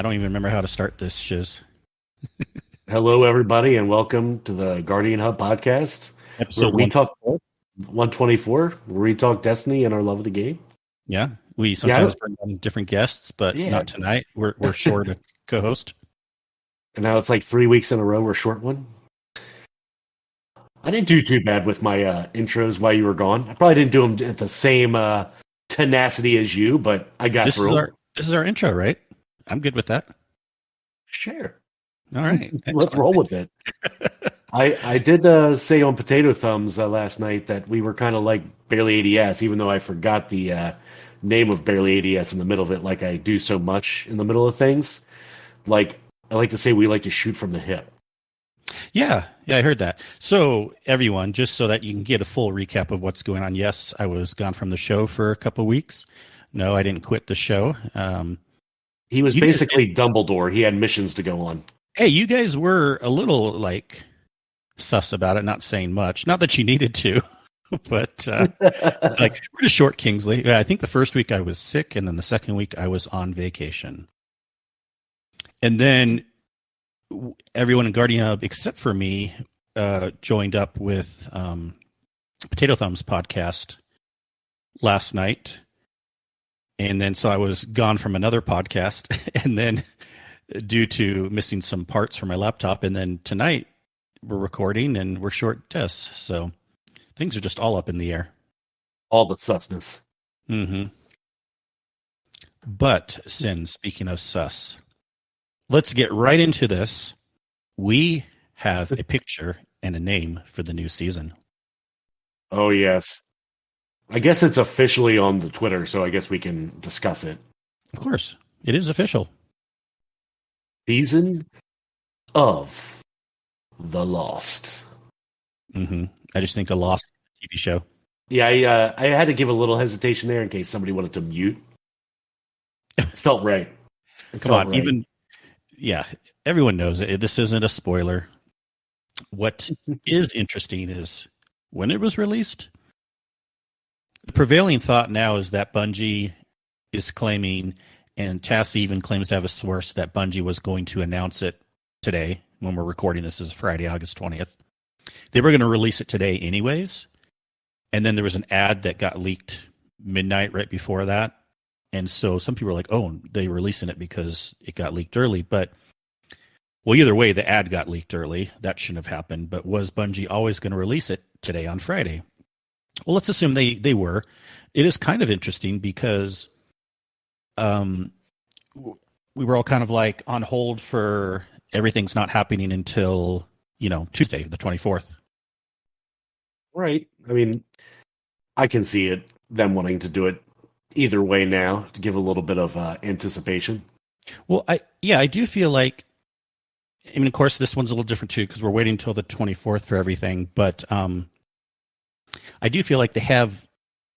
I don't even remember how to start this shiz. Hello, everybody, and welcome to the Guardian Hub podcast, where Episode we talk 124. 124, where we talk Destiny and our love of the game. Yeah, we Yeah, sometimes bring on different guests, but Yeah. not tonight. We're short a co-host. and now it's like 3 weeks in a row we're short one. I didn't do too bad with my intros while you were gone. I probably didn't do them at the same tenacity as you, but I got through them. This is our intro, right? I'm good with that. Sure. All right, Let's excellent. roll with it. I did say on Potato Thumbs last night that we were kind of like Barely ADS, even though I forgot the name of Barely ADS in the middle of it, like I do so much in the middle of things. Like, I like to say we like to shoot from the hip. Yeah, I heard that. So everyone, just so that you can get a full recap of what's going on. Yes, I was gone from the show for a couple of weeks. No, I didn't quit the show. He was You basically Dumbledore. He had missions to go on. Hey, you guys were a little like sus about it, not saying much. Not that you needed to, but like we're just short Kingsley. Yeah, I think the first week I was sick, and then the second week I was on vacation. And then everyone in Guardian Hub, except for me, joined up with Potato Thumbs podcast last night. And then so I was gone from another podcast, and then due to missing some parts from my laptop, and then tonight we're recording and we're short tests. So things are just all up in the air. All the susness. Mm-hmm. But, Sin, speaking of sus, let's get right into this. We have a picture and a name for the new season. Oh, yes. I guess it's officially on the Twitter, so I guess we can discuss it. Of course, it is official. Season of The Lost. Mm-hmm. I just think a Lost TV show. Yeah, I had to give a little hesitation there in case somebody wanted to mute. It felt right. Come on, right. Everyone knows it. This isn't a spoiler. What is interesting is when it was released. The prevailing thought now is that Bungie is claiming, and Tassie even claims to have a source, that Bungie was going to announce it today. When we're recording this is Friday, August 20th. They were going to release it today anyways. And then there was an ad that got leaked midnight right before that. And so some people were like, oh, they're releasing it because it got leaked early. But, well, either way, the ad got leaked early. That shouldn't have happened. But was Bungie always going to release it today on Friday? Well, let's assume they were. It is kind of interesting because we were all kind of like on hold for everything's not happening until, Tuesday, the 24th. Right. I mean, I can see it, them wanting to do it either way now to give a little bit of anticipation. Well, I do feel like, of course, this one's a little different too because we're waiting until the 24th for everything. But I do feel like they have,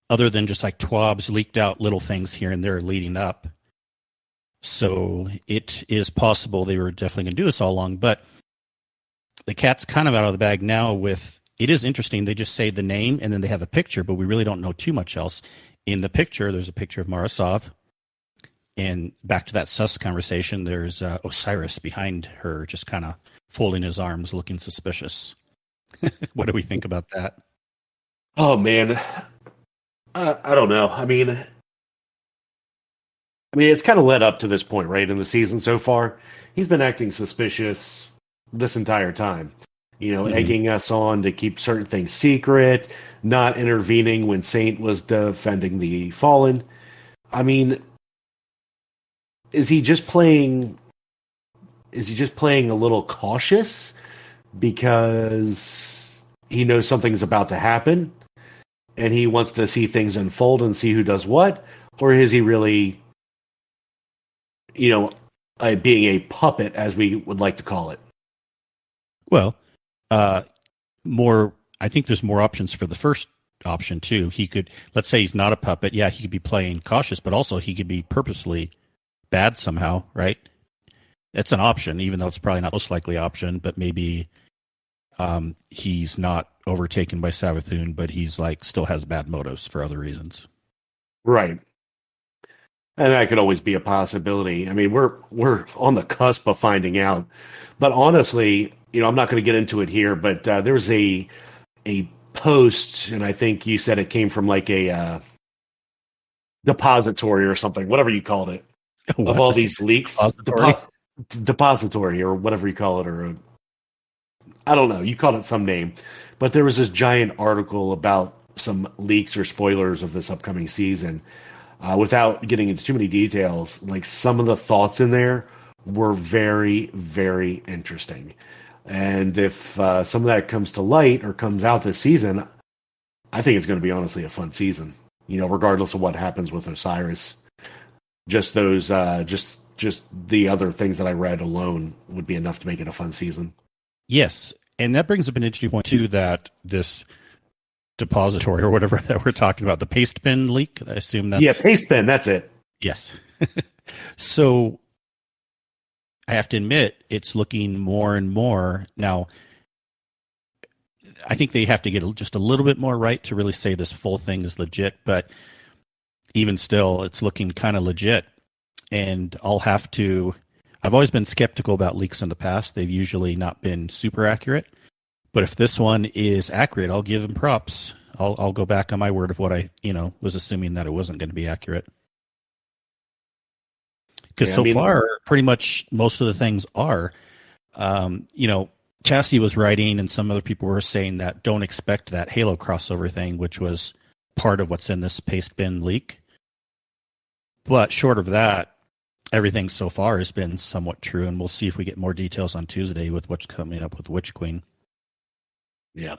other than just like twabs, leaked out little things here and there leading up. So it is possible they were definitely going to do this all along. But the cat's kind of out of the bag now with, it is interesting. They just say the name and then they have a picture, but we really don't know too much else. In the picture, there's a picture of Marasov. And back to that sus conversation, there's Osiris behind her, just kind of folding his arms, looking suspicious. What do we think about that? Oh, man. I don't know. I mean, it's kind of led up to this point, right, in the season so far. He's been acting suspicious this entire time. Egging us on to keep certain things secret, not intervening when Saint was defending the Fallen. I mean, is he just playing a little cautious because he knows something's about to happen and he wants to see things unfold and see who does what? Or is he really, being a puppet, as we would like to call it? Well, I think there's more options for the first option too. He could, let's say he's not a puppet. Yeah, he could be playing cautious, but also he could be purposely bad somehow, right? It's an option, even though it's probably not the most likely option, but maybe he's not overtaken by Savathun, but he's like still has bad motives for other reasons. Right. And that could always be a possibility. I mean, we're on the cusp of finding out. But honestly, I'm not going to get into it here. But there's a post, and I think you said it came from like a depository or something, whatever you called it, of all these leaks. Depository or whatever you call it, or I don't know. You called it some name, but there was this giant article about some leaks or spoilers of this upcoming season. Without getting into too many details, like some of the thoughts in there were very, very interesting. And if some of that comes to light or comes out this season, I think it's going to be honestly a fun season. Regardless of what happens with Osiris, just those, just the other things that I read alone would be enough to make it a fun season. Yes, and that brings up an interesting point too. That this depository or whatever that we're talking about, the paste bin leak. I assume that's paste bin. That's it. Yes. So I have to admit, it's looking more and more now. I think they have to get just a little bit more right to really say this full thing is legit. But even still, it's looking kind of legit. And I've always been skeptical about leaks in the past. They've usually not been super accurate. But if this one is accurate, I'll give them props. I'll go back on my word of what I, was assuming that it wasn't going to be accurate. Because far, pretty much most of the things are. Chassis was writing and some other people were saying that don't expect that Halo crossover thing, which was part of what's in this paste bin leak. But short of that, everything so far has been somewhat true, and we'll see if we get more details on Tuesday with what's coming up with Witch Queen. Yeah.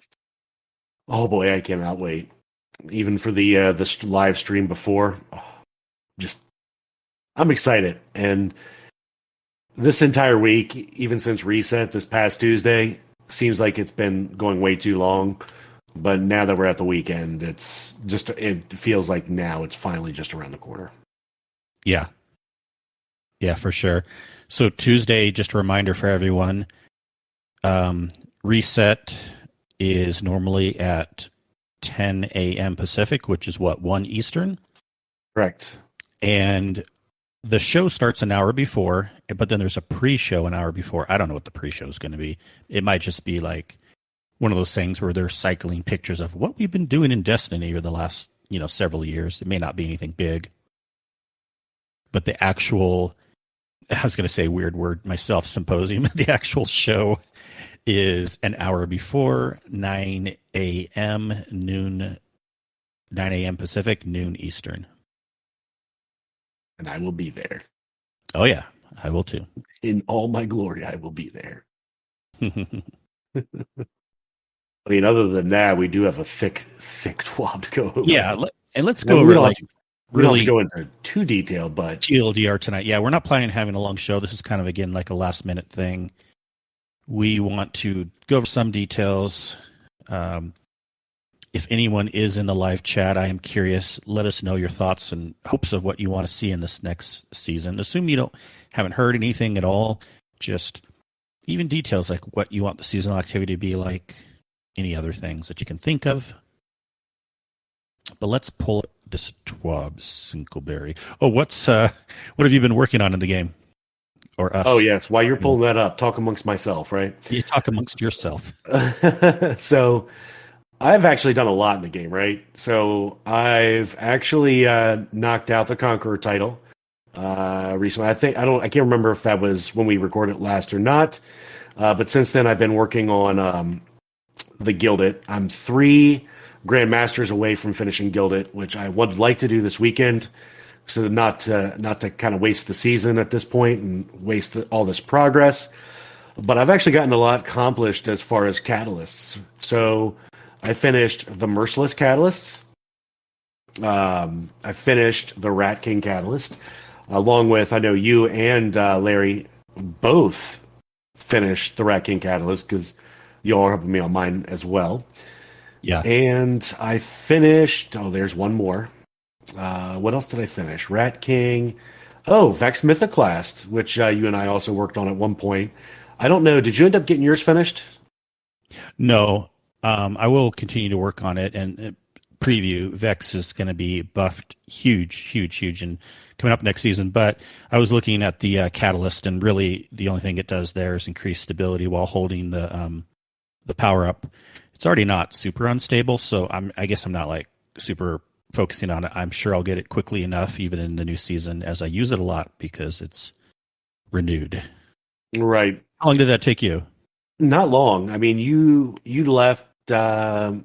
Oh boy, I cannot wait. Even for the live stream before, I'm excited. And this entire week, even since reset this past Tuesday, seems like it's been going way too long. But now that we're at the weekend, it feels like now it's finally just around the corner. Yeah. Yeah, for sure. So Tuesday, just a reminder for everyone, reset is normally at 10 a.m. Pacific, which is 1 Eastern? Correct. And the show starts an hour before, but then there's a pre-show an hour before. I don't know what the pre-show is going to be. It might just be like one of those things where they're cycling pictures of what we've been doing in Destiny over the last, several years. It may not be anything big. But the actual, I was going to say a weird word myself, symposium, the actual show is an hour before, 9 a.m. Pacific, noon Eastern. And I will be there. Oh, yeah, I will too. In all my glory, I will be there. I mean, other than that, we do have a thick TWAB to go over. Yeah, and let's go over we don't have to go into too detail, but TLDR tonight. Yeah, we're not planning on having a long show. This is kind of, again, like a last-minute thing. We want to go over some details. If anyone is in the live chat, I am curious. Let us know your thoughts and hopes of what you want to see in this next season. Assume you haven't heard anything at all. Just even details like what you want the seasonal activity to be like. Any other things that you can think of. But let's pull this TWAB Sinkleberry. Oh, what have you been working on in the game? Or us? Oh, yes. While you're pulling that up, talk amongst myself, right? You talk amongst yourself. So I've actually done a lot in the game, right? So I've actually knocked out the Conqueror title recently. I can't remember if that was when we recorded last or not. But since then, I've been working on the Gilded. I'm 3 Grandmasters away from finishing Gilded, which I would like to do this weekend. So not to kind of waste the season at this point and waste all this progress. But I've actually gotten a lot accomplished as far as catalysts. So I finished the Merciless Catalyst. I finished the Rat King Catalyst, along with, I know you and Larry both finished the Rat King Catalyst because you all helped me on mine as well. Yeah. And I finished, there's one more. What else did I finish? Rat King. Oh, Vex Mythoclast, which you and I also worked on at one point. I don't know. Did you end up getting yours finished? No. I will continue to work on it, and preview, Vex is going to be buffed huge, and coming up next season. But I was looking at the catalyst, and really the only thing it does there is increase stability while holding the power up. It's already not super unstable, so I guess I'm not like super focusing on it. I'm sure I'll get it quickly enough, even in the new season, as I use it a lot because it's renewed. Right. How long did that take you? Not long. I mean, you left, and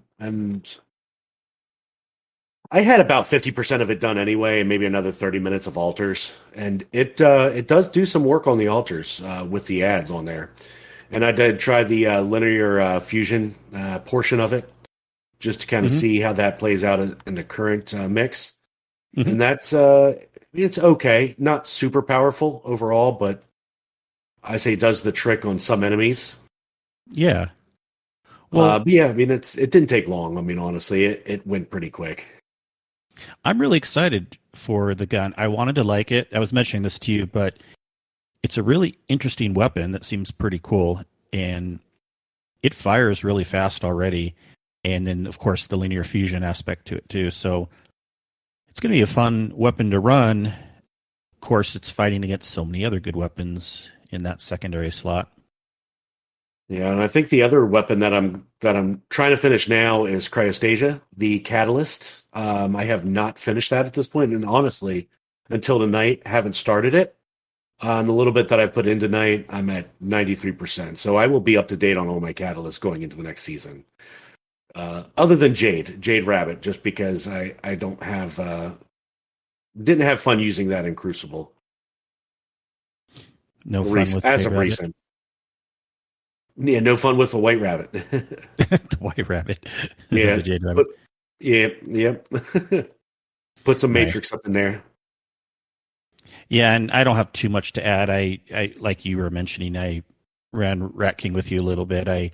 I had about 50% of it done anyway, and maybe another 30 minutes of altars. And it does do some work on the altars with the ads on there. And I did try the linear fusion portion of it, just to kind of see how that plays out in the current mix. And that's it's okay, not super powerful overall, but I say it does the trick on some enemies. Yeah. Well, but yeah, I mean, it didn't take long. I mean, honestly, it went pretty quick. I'm really excited for the gun. I wanted to like it. I was mentioning this to you, but it's a really interesting weapon that seems pretty cool, and it fires really fast already. And then, of course, the linear fusion aspect to it, too. So it's going to be a fun weapon to run. Of course, it's fighting against so many other good weapons in that secondary slot. Yeah, and I think the other weapon that I'm trying to finish now is Cryostasia, the Catalyst. I have not finished that at this point, and honestly, until tonight, haven't started it. On the little bit that I've put in tonight, I'm at 93%. So I will be up to date on all my catalysts going into the next season. Other than Jade Rabbit, just because I don't have didn't have fun using that in Crucible. No fun with as of recent. Yeah, no fun with the White Rabbit. The White Rabbit. Yeah, the Jade Rabbit. Yep. Put some Matrix up in there. Yeah, and I don't have too much to add. I like you were mentioning, I ran Rat King with you a little bit. I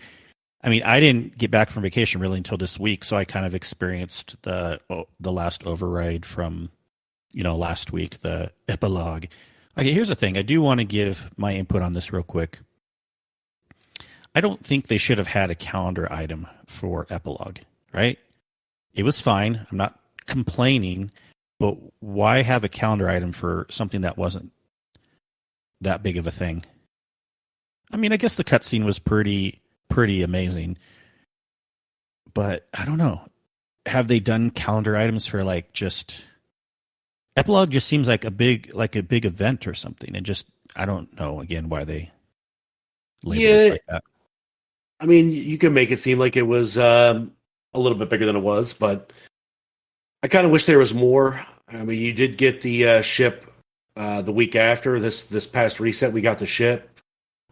mean, I didn't get back from vacation really until this week, so I kind of experienced the last override from, last week, the epilogue. Okay, here's the thing. I do want to give my input on this real quick. I don't think they should have had a calendar item for epilogue, right? It was fine. I'm not complaining, but why have a calendar item for something that wasn't that big of a thing? I mean, I guess the cutscene was pretty amazing, but I don't know. Have they done calendar items for like just epilogue? Just seems like a big event or something, and just I don't know again why they labeled it like that. I mean, you can make it seem like it was a little bit bigger than it was, but I kind of wish there was more. I mean, you did get the ship the week after this past reset. We got the ship,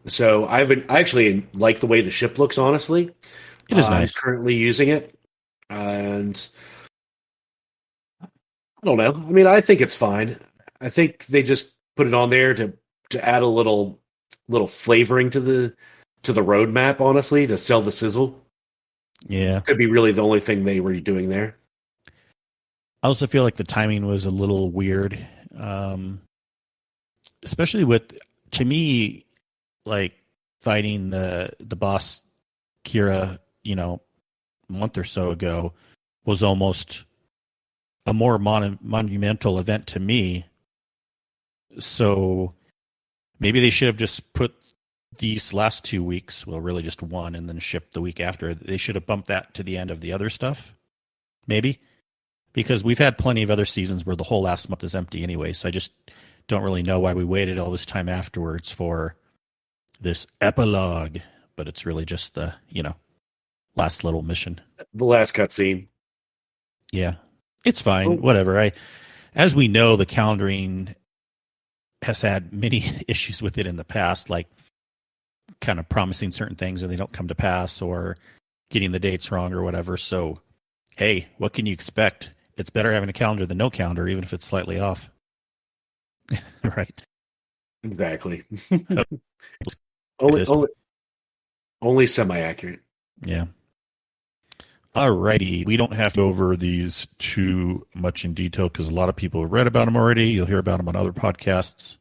so I actually like the way the ship looks. Honestly, it is nice. I'm currently using it, and I don't know. I mean, I think it's fine. I think they just put it on there to add a little flavoring to the roadmap. Honestly, to sell the sizzle. Yeah, could be really the only thing they were doing there. I also feel like the timing was a little weird, especially with, to me, like fighting the boss Kira, a month or so ago, was almost a more monumental event to me. So maybe they should have just put these last 2 weeks, well, really just one, and then shipped the week after. They should have bumped that to the end of the other stuff, maybe. Because we've had plenty of other seasons where the whole last month is empty anyway, so I just don't really know why we waited all this time afterwards for this epilogue, but it's really just the, last little mission. The last cutscene. Yeah. It's fine. Whatever. As we know, the calendaring has had many issues with it in the past, like kind of promising certain things and they don't come to pass, or getting the dates wrong or whatever. So, hey, what can you expect? It's better having a calendar than no calendar, even if it's slightly off. Right. Exactly. only semi-accurate. Yeah. Alrighty. We don't have to go over these too much in detail because a lot of people have read about them already. You'll hear about them on other podcasts.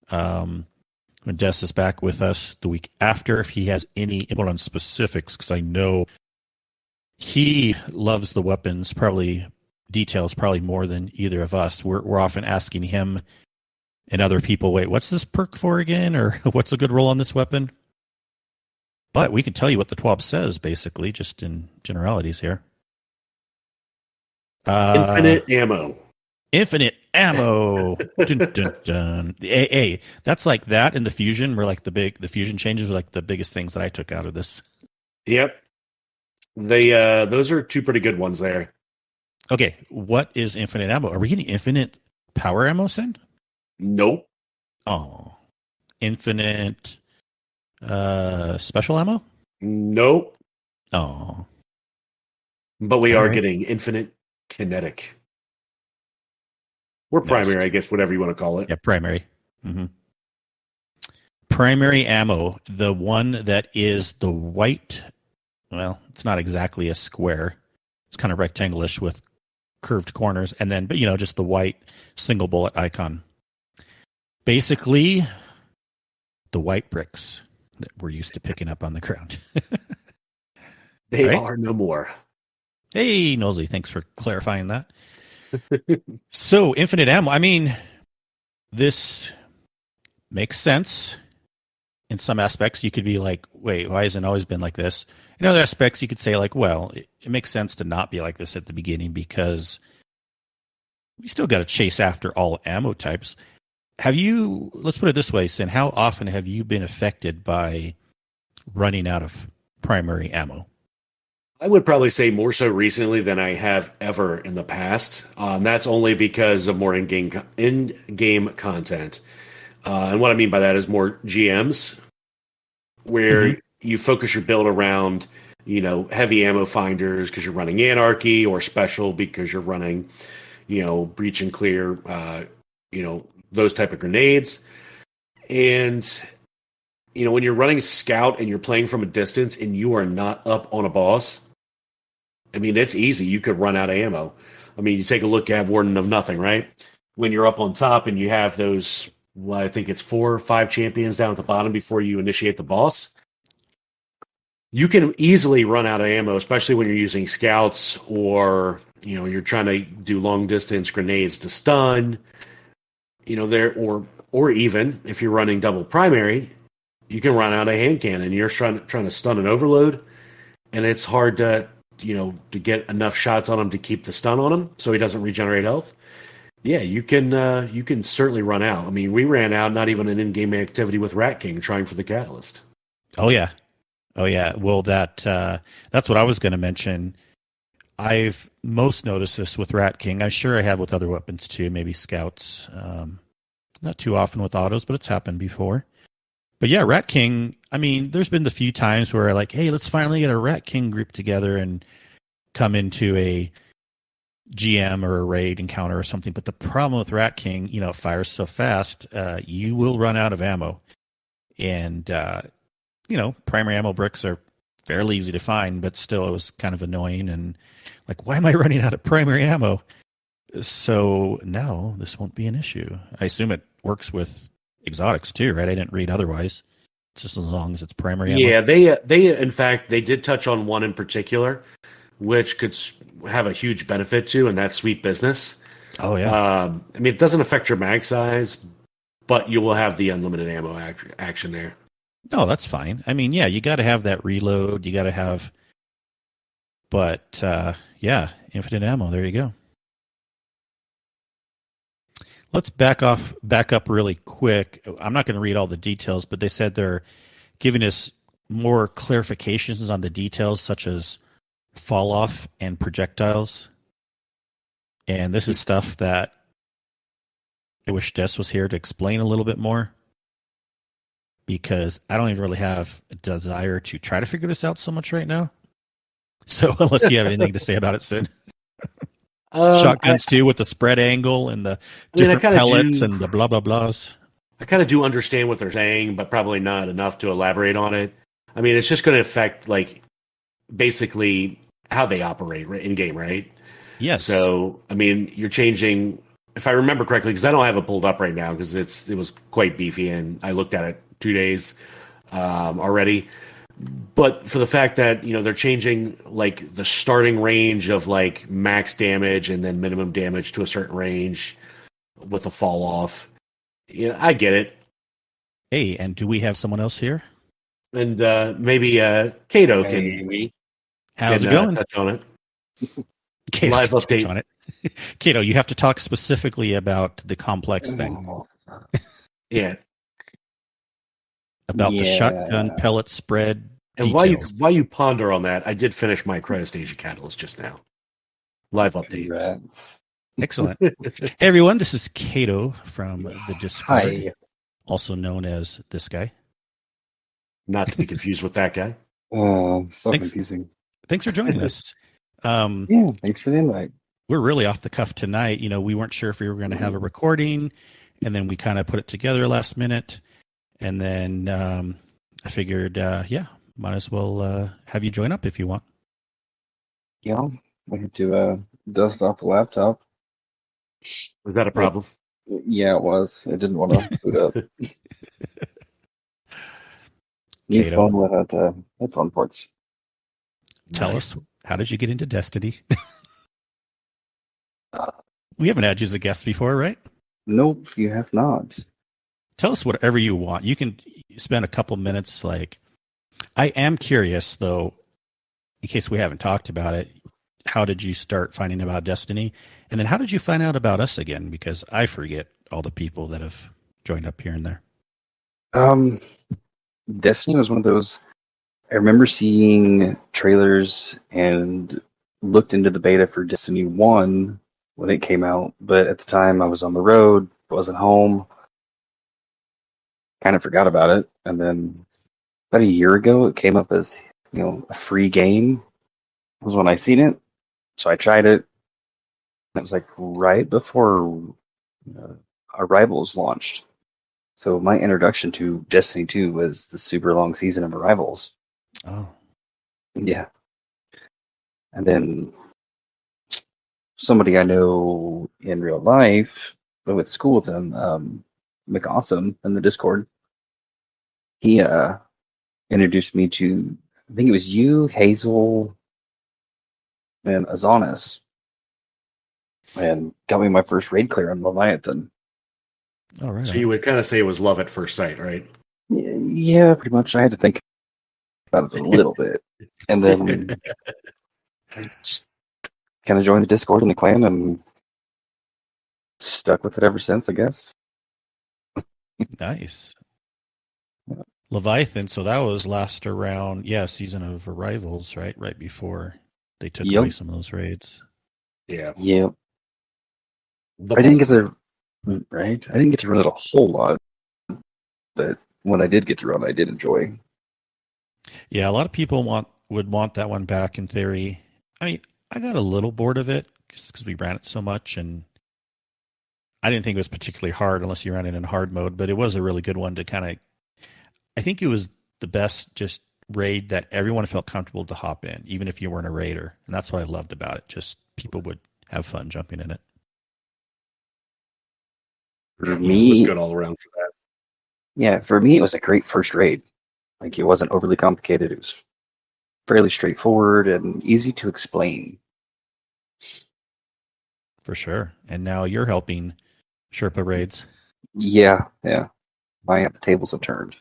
When Des is back with us the week after, if he has any input on specifics, because I know he loves the weapons, probably details probably more than either of us. We're often asking him and other people, wait, what's this perk for again? Or what's a good roll on this weapon? But we can tell you what the TWAB says, basically, just in generalities here. Infinite ammo. Infinite ammo. Dun, dun, dun. Hey, that's like that in the fusion, where like the fusion changes are like the biggest things that I took out of this. Yep. Those are two pretty good ones there. Okay, what is infinite ammo? Are we getting infinite power ammo, Sin? Nope. Oh, infinite special ammo? Nope. Oh, but we are getting infinite kinetic. Or primary, I guess, whatever you want to call it. Yeah, primary. Mm-hmm. Primary ammo, the one that is the white. Well, it's not exactly a square. It's kind of rectangular-ish with curved corners, and then, but just the white single bullet icon. Basically, the white bricks that we're used to picking up on the ground. They are no more. Hey, Nosy, thanks for clarifying that. So, infinite ammo. I mean, this makes sense. In some aspects, you could be like, wait, why hasn't it always been like this? In other aspects, you could say, like, well, it makes sense to not be like this at the beginning because we still got to chase after all ammo types. Let's put it this way, Sin, how often have you been affected by running out of primary ammo? I would probably say more so recently than I have ever in the past. That's only because of more in-game content. And what I mean by that is more GMs, where you focus your build around, heavy ammo finders because you're running Anarchy, or special because you're running, breach and clear, those type of grenades. And, when you're running scout and you're playing from a distance and you are not up on a boss, I mean, it's easy. You could run out of ammo. I mean, you take a look at Warden of Nothing, right? When you're up on top and you have those, I think it's 4 or 5 champions down at the bottom before you initiate the boss, you can easily run out of ammo, especially when you're using scouts or, you're trying to do long distance grenades to stun, or even if you're running double primary, you can run out of hand cannon. You're trying to stun an overload, and it's hard to get enough shots on him to keep the stun on him so he doesn't regenerate health. Yeah, you can certainly run out. I mean, we ran out not even an in-game activity with Rat King trying for the catalyst. Oh yeah. Well, that's what I was going to mention. I've most noticed this with Rat King. I'm sure I have with other weapons too, maybe scouts. Not too often with autos, but it's happened before. But yeah, Rat King, I mean, there's been the few times where like, hey, let's finally get a Rat King group together and come into a GM or a raid encounter or something. But the problem with Rat King, it fires so fast, you will run out of ammo. And, primary ammo bricks are fairly easy to find, but still it was kind of annoying. And like, why am I running out of primary ammo? So now this won't be an issue. I assume it works with exotics too, right? I didn't read otherwise. Just as long as it's primary ammo. Yeah, they in fact they did touch on one in particular, which could have a huge benefit to, and that's sweet business. Oh yeah. I mean, it doesn't affect your mag size, but you will have the unlimited ammo action there. No, that's fine. I mean, yeah, you got to have that reload. You got to have, but yeah, infinite ammo. There you go. Let's back up really quick. I'm not going to read all the details, but they said they're giving us more clarifications on the details, such as fall off and projectiles. And this is stuff that I wish Des was here to explain a little bit more, because I don't even really have a desire to try to figure this out so much right now. So unless you have anything to say about it, Sid. Shotguns too, with the spread angle and the different pellets and the blah blah blahs. I kind of do understand what they're saying, but probably not enough to elaborate on it. I mean, it's just going to affect like basically how they operate in game, right? Yes. So I mean, you're changing. If I remember correctly, because I don't have it pulled up right now because it was quite beefy, and I looked at it 2 days already. But for the fact that, they're changing like the starting range of like max damage and then minimum damage to a certain range with a fall off. I get it. Hey, and do we have someone else here? And maybe Kato can How's it going? touch on it. Kato, live update on it. Kato, you have to talk specifically about the complex thing. Yeah. About the shotgun pellet spread. And details. while you ponder on that, I did finish my Cryostasia Catalyst just now. Live update. Congrats. Excellent. Hey everyone, this is Kato from the Discord, Hi. also known as this guy. Not to be confused with that guy. So Thanks. confusing. Thanks for joining us. Yeah, thanks for the invite. We're really off the cuff tonight. We weren't sure if we were going to have a recording, and then we kind of put it together last minute, and then I figured, might as well have you join up if you want. Yeah, I had to dust off the laptop. Was that a problem? Yeah, it was. I didn't want to boot up. New Kato. phone without headphone ports. Tell us, how did you get into Destiny? We haven't had you as a guest before, right? Nope, you have not. Tell us whatever you want. You can spend a couple minutes. I am curious, though, in case we haven't talked about it, how did you start finding about Destiny? And then how did you find out about us again? Because I forget all the people that have joined up here and there. Destiny was one of those. I remember seeing trailers and looked into the beta for Destiny 1 when it came out, but at the time I was on the road, wasn't home, kind of forgot about it. And then about a year ago, it came up as, a free game. Was when I seen it. So I tried it. And it was like right before Arrivals launched. So my introduction to Destiny 2 was the super long season of Arrivals. Oh. Yeah. And then somebody I know in real life, but with school with him, McAwesome in the Discord, he introduced me to, I think it was you, Hazel, and Azanis, and got me my first raid clear on Leviathan. All right. So you would kind of say it was love at first sight, right? Yeah, pretty much. I had to think about it a little bit. And then I just kind of joined the Discord and the clan and stuck with it ever since, I guess. Nice. Leviathan, so that was last around, season of Arrivals, right? Right before they took away some of those raids. Yeah. Yep. I didn't get to run it a whole lot, but when I did get to run, I did enjoy. Yeah, a lot of people would want that one back in theory. I mean, I got a little bored of it because we ran it so much, and I didn't think it was particularly hard unless you ran it in hard mode, but it was a really good one to kind of, I think it was the best just raid that everyone felt comfortable to hop in, even if you weren't a raider. And that's what I loved about it. Just people would have fun jumping in it. For it me, was good all around for that. Yeah, for me, it was a great first raid. Like, it wasn't overly complicated. It was fairly straightforward and easy to explain. For sure. And now you're helping Sherpa raids. Yeah. The tables have turned.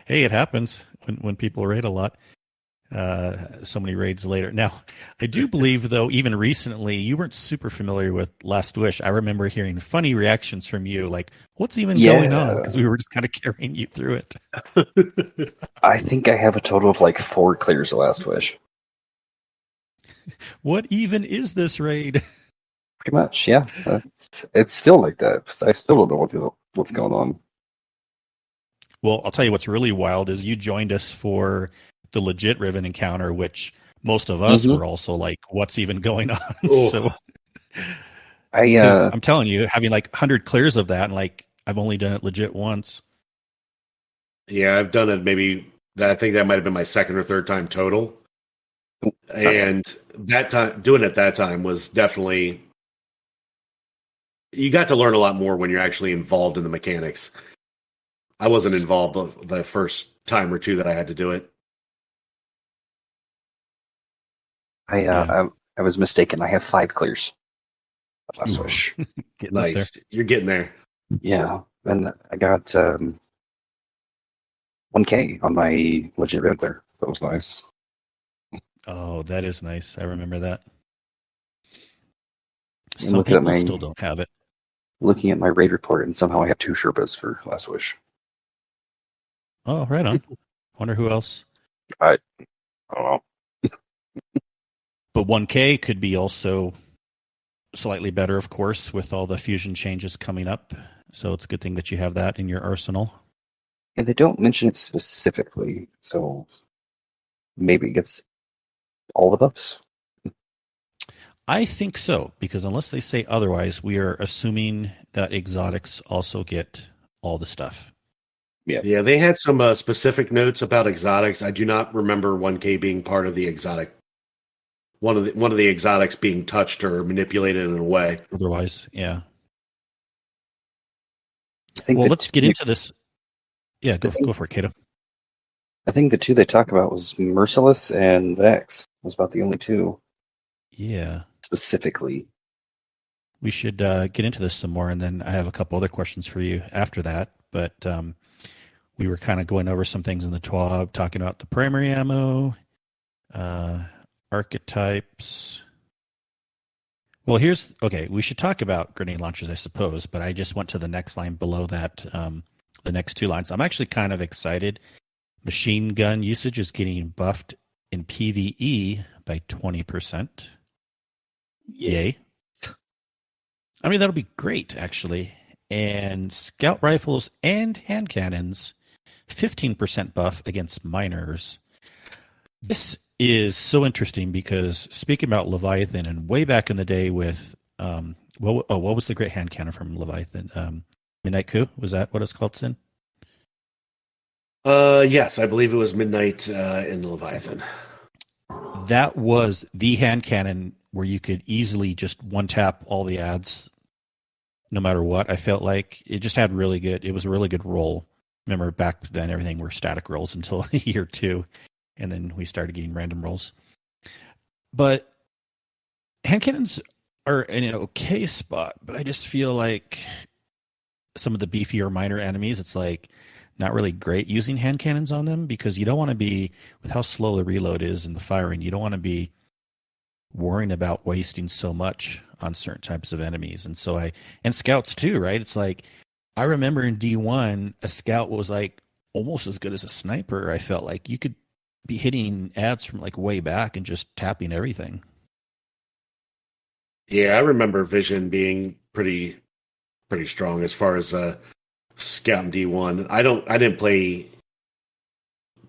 Hey, it happens when people raid a lot. So many raids later. Now, I do believe, though, even recently, you weren't super familiar with Last Wish. I remember hearing funny reactions from you, like, what's even going on? Because we were just kind of carrying you through it. I think I have a total of like 4 clears of Last Wish. What even is this raid? Pretty much, yeah. It's still like that. I still don't know what's going on. Well, I'll tell you what's really wild is you joined us for the legit Riven encounter, which most of us were also like, what's even going on? So I'm telling you, having like 100 clears of that, and like I've only done it legit once. Yeah, I've done it maybe, I think that might have been my second or third time total. And that time, doing it that time was definitely, you got to learn a lot more when you're actually involved in the mechanics. I wasn't involved the first time or two that I had to do it. I was mistaken. I have 5 clears. Last Ooh. Wish. Nice. You're getting there. Yeah, and I got 1K on my Legend Raven clear. That was nice. Oh, that is nice. I remember that. And Some people still don't have it. Looking at my raid report, and somehow I have 2 Sherpas for Last Wish. Oh, right on. Wonder who else. I don't know. But 1K could be also slightly better, of course, with all the fusion changes coming up. So it's a good thing that you have that in your arsenal. And they don't mention it specifically, so maybe it gets all the buffs. I think so, because unless they say otherwise, we are assuming that exotics also get all the stuff. Yeah, they had some specific notes about exotics. I do not remember 1K being part of the exotic. One of the exotics being touched or manipulated in a way. Otherwise, yeah. Well, let's get into this. Yeah, go for it, Kato. I think the 2 they talk about was Merciless and Vex. Was about the only 2. Yeah. Specifically. We should get into this some more, and then I have a couple other questions for you after that. But we were kind of going over some things in the TWAB, talking about the primary ammo, archetypes. Well, we should talk about grenade launchers, I suppose, but I just went to the next line below that, the next 2 lines. I'm actually kind of excited. Machine gun usage is getting buffed in PvE by 20%. Yay. I mean, that'll be great, actually. And scout rifles and hand cannons, 15% buff against miners. This is so interesting because speaking about Leviathan, and way back in the day with what was the great hand cannon from Leviathan? Midnight Coup, was that what it's called, Sin? Yes, I believe it was Midnight in Leviathan. That was the hand cannon where you could easily just one tap all the ads, no matter what. I felt like it just had it was a really good roll. Remember back then everything were static rolls until year 2. And then we started getting random rolls. But hand cannons are in an okay spot, but I just feel like some of the beefier minor enemies, it's like not really great using hand cannons on them because you don't want to be, with how slow the reload is and the firing, you don't want to be worrying about wasting so much on certain types of enemies. And so and scouts too, right? It's like, I remember in D1, a scout was like almost as good as a sniper. I felt like you could be hitting ads from like way back and just tapping everything. Yeah, I remember Vision being pretty strong as far as scout in D1. I didn't play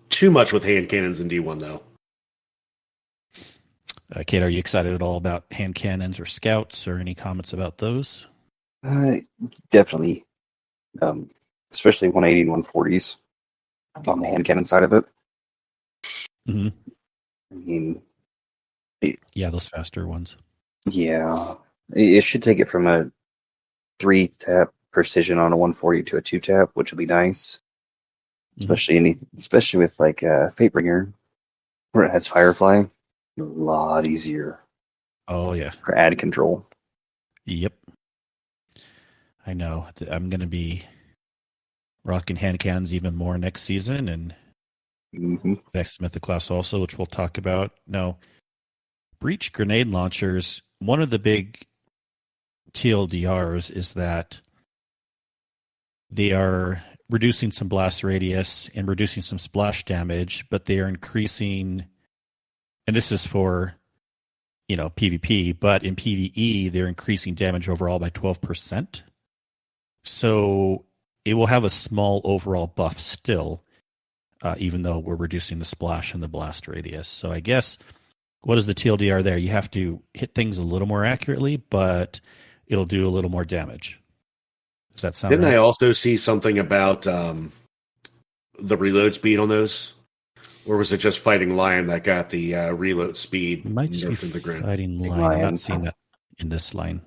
too much with hand cannons in D1 though. Kate, are you excited at all about hand cannons or scouts, or any comments about those? Definitely, especially 180 and 140s on the hand cannon side of it. Mm-hmm. I mean, yeah, those faster ones. Yeah, it should take it from a 3-tap precision on a 140 to a 2-tap, which would be nice. Especially with like Fatebringer, where it has Firefly, a lot easier. Oh yeah, for ad control. Yep, I know. I'm going to be rocking hand cannons even more next season, and Vex Mythic class also, which we'll talk about. Now, breach grenade launchers. One of the big TLDRs is that they are reducing some blast radius and reducing some splash damage, but they are increasing, and this is for, PvP, but in PvE, they're increasing damage overall by 12%. So it will have a small overall buff still, even though we're reducing the splash and the blast radius. So I guess, what is the TLDR there? You have to hit things a little more accurately, but it'll do a little more damage. Does that sound right? Didn't I also see something about the reload speed on those? Or was it just Fighting Lion that got the reload speed? It might just be Fighting Lion. I'm not seeing that in this line.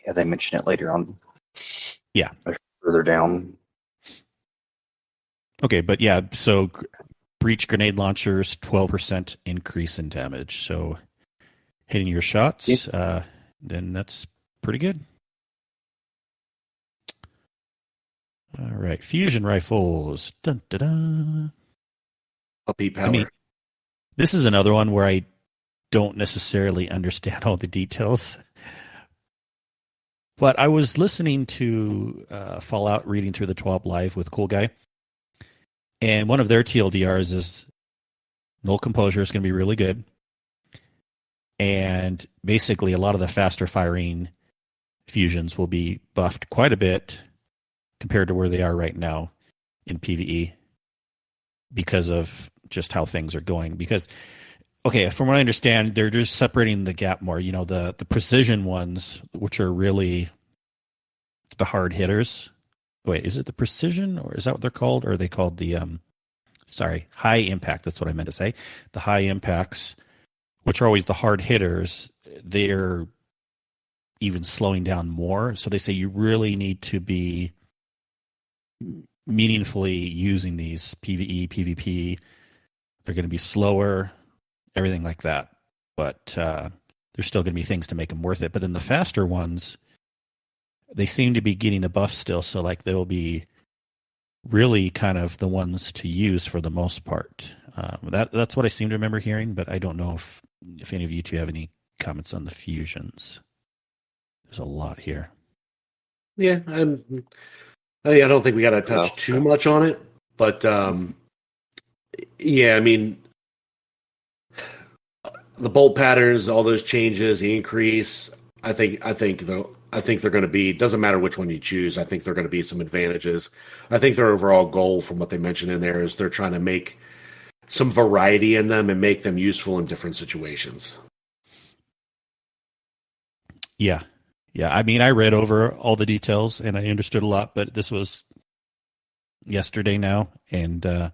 Yeah, they mention it later on. Yeah. Further down. Okay, but yeah, so breach grenade launchers, 12% increase in damage. So hitting your shots, then that's pretty good. All right, fusion rifles. Dun, dun, dun. Puppy power. I mean, this is another one where I don't necessarily understand all the details. But I was listening to Fallout, reading through the 12 Live with Cool Guy, and one of their TLDRs is null composure is going to be really good. And basically, a lot of the faster firing fusions will be buffed quite a bit compared to where they are right now in PvE because of just how things are going. Because, okay, from what I understand, they're just separating the gap more. You know, the precision ones, which are really the hard hitters. Wait, is it the precision, or is that what they're called? Or are they called the, high impact? That's what I meant to say. The high impacts, which are always the hard hitters, they're even slowing down more. So they say you really need to be meaningfully using these PvE, PvP. They're going to be slower, everything like that. But there's still going to be things to make them worth it. But in the faster ones, they seem to be getting a buff still. So like they'll be really kind of the ones to use for the most part. That's what I seem to remember hearing, but I don't know if any of you two have any comments on the fusions. There's a lot here. Yeah, I don't think we got to touch too much on it, but yeah, I mean, the bolt patterns, all those changes, the increase. I think they're going to be. Doesn't matter which one you choose. I think they're going to be some advantages. I think their overall goal, from what they mentioned in there, is they're trying to make some variety in them and make them useful in different situations. Yeah. I mean, I read over all the details and I understood a lot, but this was yesterday now, and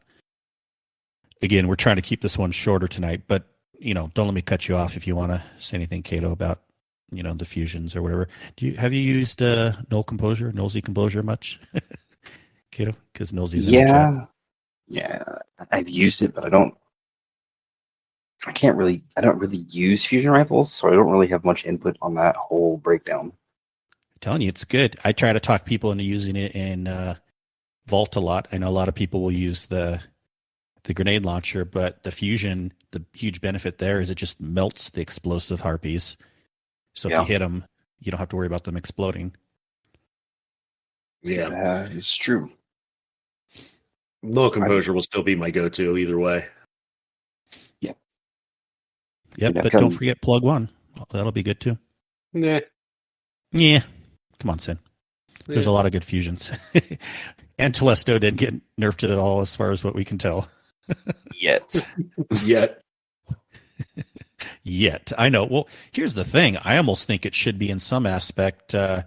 again, we're trying to keep this one shorter tonight. But don't let me cut you off if you want to say anything, Kato, about the fusions or whatever. Have you used null Z composure much, Kato? Because nullzy's in the chat. Yeah, I've used it, but I don't really use fusion rifles, so I don't really have much input on that whole breakdown. I'm telling you, it's good. I try to talk people into using it in Vault a lot. I know a lot of people will use the grenade launcher, but the fusion, the huge benefit there is it just melts the explosive harpies. So if you hit them, you don't have to worry about them exploding. Yeah, it's true. Null composure will still be my go-to either way. Yep, but don't forget plug one. That'll be good too. Yeah. Come on, Sin. There's a lot of good fusions. And Telesto didn't get nerfed at all as far as what we can tell. Yet. I know. Well, here's the thing. I almost think it should be in some aspect. I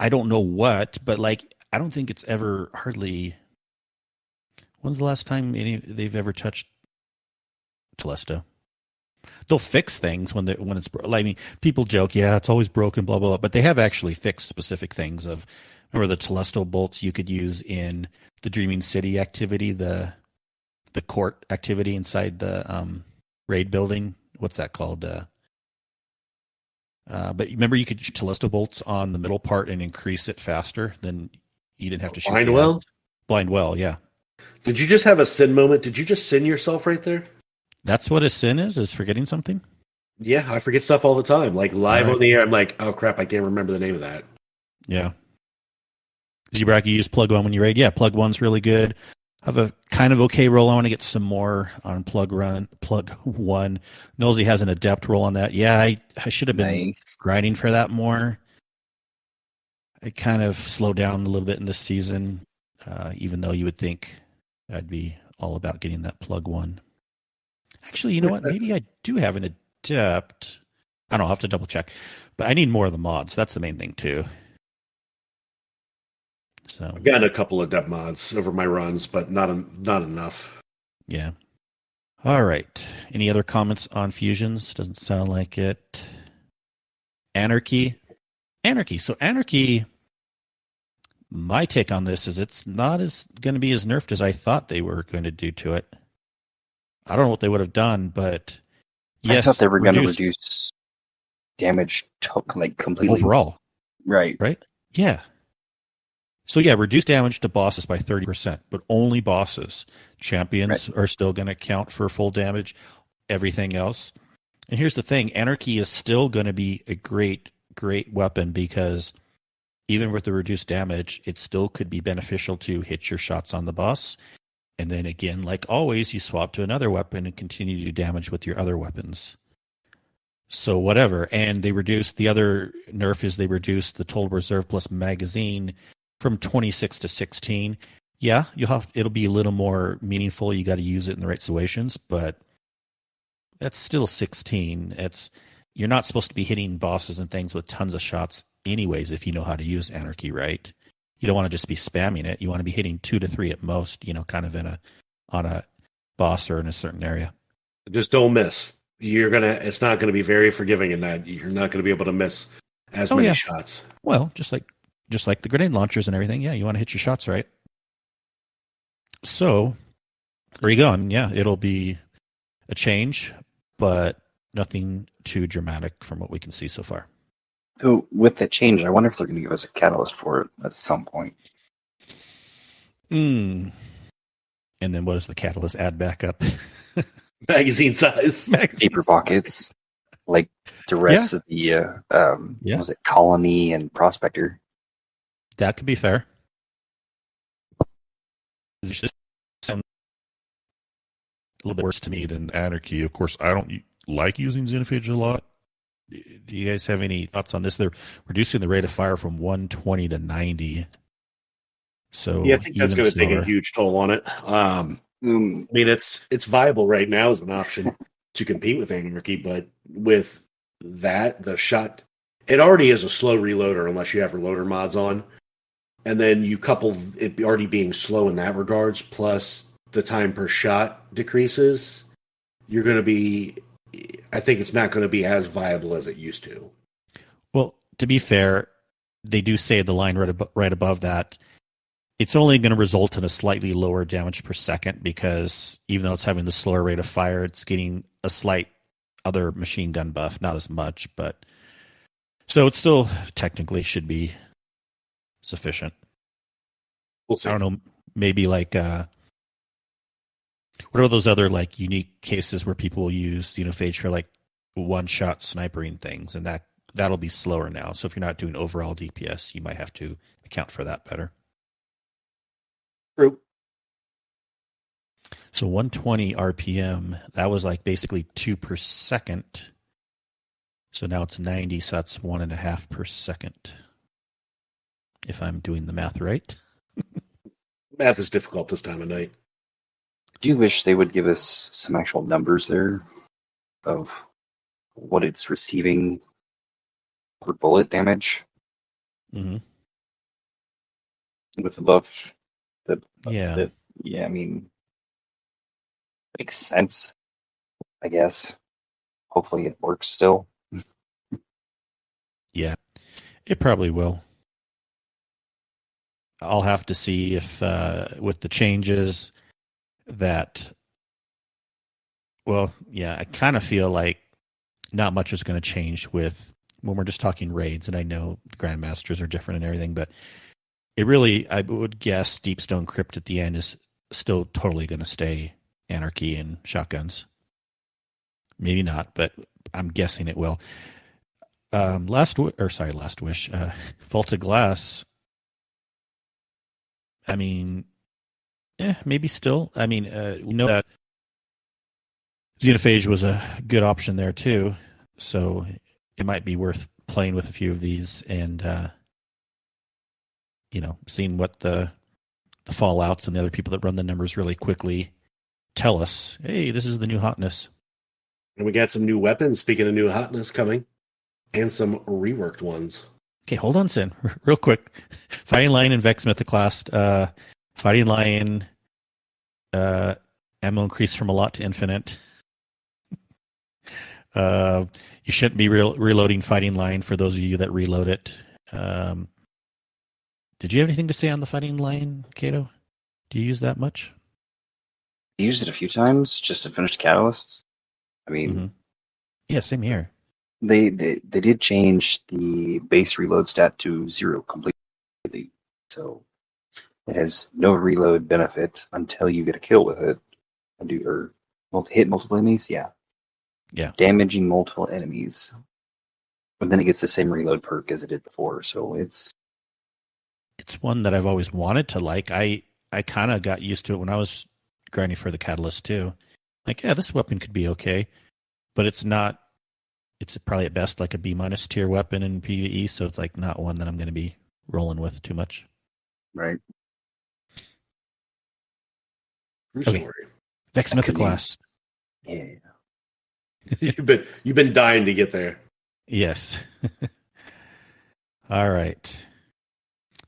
don't know what, but I don't think it's ever hardly. When's the last time they've ever touched Telesto? They'll fix things when it's. I mean, people joke, it's always broken, blah blah blah. But they have actually fixed specific things. Remember the Telesto bolts you could use in the Dreaming City activity, the court activity inside the raid building. What's that called? But remember, you could use Telesto bolts on the middle part and increase it faster. Then you didn't have to shoot blind well. Yeah. Did you just have a sin moment? Did you just sin yourself right there? That's what a sin is forgetting something? Yeah, I forget stuff all the time. Like live on the air, I'm like, oh crap, I can't remember the name of that. Yeah. Zebrak, you use plug one when you raid? Yeah, plug one's really good. I have a kind of okay roll. I want to get some more on plug one. Nosy has an adept roll on that. Yeah, I should have been grinding for that more. I kind of slowed down a little bit in this season, even though you would think I'd be all about getting that plug one. Actually, you know what? Maybe I do have an adept. I don't know. I'll have to double check. But I need more of the mods. That's the main thing, too. So I've gotten a couple of adept mods over my runs, but not enough. Yeah. All right. Any other comments on fusions? Doesn't sound like it. Anarchy. So Anarchy, My take on this is it's not as going to be as nerfed as I thought they were going to do to it. I don't know what they would have done, but yes, I thought they were going to reduce damage like completely overall. Right. Yeah. So yeah, reduce damage to bosses by 30%, but only bosses. Champions are still going to count for full damage. Everything else. And here's the thing: Anarchy is still going to be a great weapon, because even with the reduced damage, it still could be beneficial to hit your shots on the boss. And then again, like always, you swap to another weapon and continue to do damage with your other weapons. So whatever. And they reduced, the other nerf is they reduced the total reserve plus magazine from 26 to 16. Yeah, it'll be a little more meaningful. You got to use it in the right situations, but that's still 16. You're not supposed to be hitting bosses and things with tons of shots anyways if you know how to use Anarchy right. You don't want to just be spamming it. You want to be hitting 2 to 3 at most, kind of on a boss or in a certain area. Just don't miss. It's not gonna be very forgiving in that. You're not gonna be able to miss as many shots. Well, just like the grenade launchers and everything, you want to hit your shots right. So there you go. I mean, it'll be a change, but nothing too dramatic from what we can see so far. So with the change, I wonder if they're going to give us a catalyst for it at some point. And then what does the catalyst add back up? Magazine size. Paper pockets, like the rest of the, was it Colony and Prospector? That could be fair. It's just a little bit worse to me than Anarchy. Of course, I don't like using Xenophage a lot. Do you guys have any thoughts on this? They're reducing the rate of fire from 120 to 90. So I think that's going to take a huge toll on it. I mean, it's viable right now as an option to compete with Anarchy, but with that, the shot, it already is a slow reloader unless you have reloader mods on. And then you couple it already being slow in that regards, plus the time per shot decreases, you're going to be, I think it's not going to be as viable as it used to. Well, to be fair, they do say the line right above that, it's only going to result in a slightly lower damage per second, because even though it's having the slower rate of fire, it's getting a slight other machine gun buff, not as much, but so it still technically should be sufficient. We'll see. I don't know, maybe like what are those other like unique cases where people will use Xenophage for like one-shot snipering things, and that'll be slower now. So if you're not doing overall DPS, you might have to account for that better. True. So 120 RPM, that was like basically 2 per second. So now it's 90, so that's 1.5 per second. If I'm doing the math right. Math is difficult this time of night. I do wish they would give us some actual numbers there of what it's receiving per bullet damage. Mm-hmm. With the buff. Yeah, I mean, makes sense, I guess. Hopefully it works still. Yeah, it probably will. I'll have to see if with the changes that, I kind of feel like not much is going to change with when we're just talking raids, and I know the Grandmasters are different and everything, but it really, I would guess Deepstone Crypt at the end is still totally going to stay Anarchy and shotguns. Maybe not, but I'm guessing it will. Last Wish, Vaulted Glass. I mean, maybe still. I mean, we know that Xenophage was a good option there too, so it might be worth playing with a few of these and seeing what the fallouts and the other people that run the numbers really quickly tell us. Hey, this is the new hotness. And we got some new weapons, speaking of new hotness, coming. And some reworked ones. Okay, hold on, Sin. Real quick. Fighting Lion and Vex Mythoclast. Fighting Lion, ammo increased from a lot to infinite. You shouldn't be reloading Fighting Lion for those of you that reload it. Did you have anything to say on the fighting line, Kato? Do you use that much? I used it a few times just to finish catalysts. I mean, Yeah, same here. they did change the base reload stat to 0 completely, so it has no reload benefit until you get a kill with it, hit multiple enemies. Yeah, damaging multiple enemies, but then it gets the same reload perk as it did before. So it's one that I've always wanted to like. I kind of got used to it when I was grinding for the catalyst too. Like, yeah, this weapon could be okay, but it's not. It's probably at best like a B- tier weapon in PvE, so it's like not one that I'm going to be rolling with too much. Right. Okay. Vex Mythoclast. Yeah. You've been dying to get there. Yes. All right.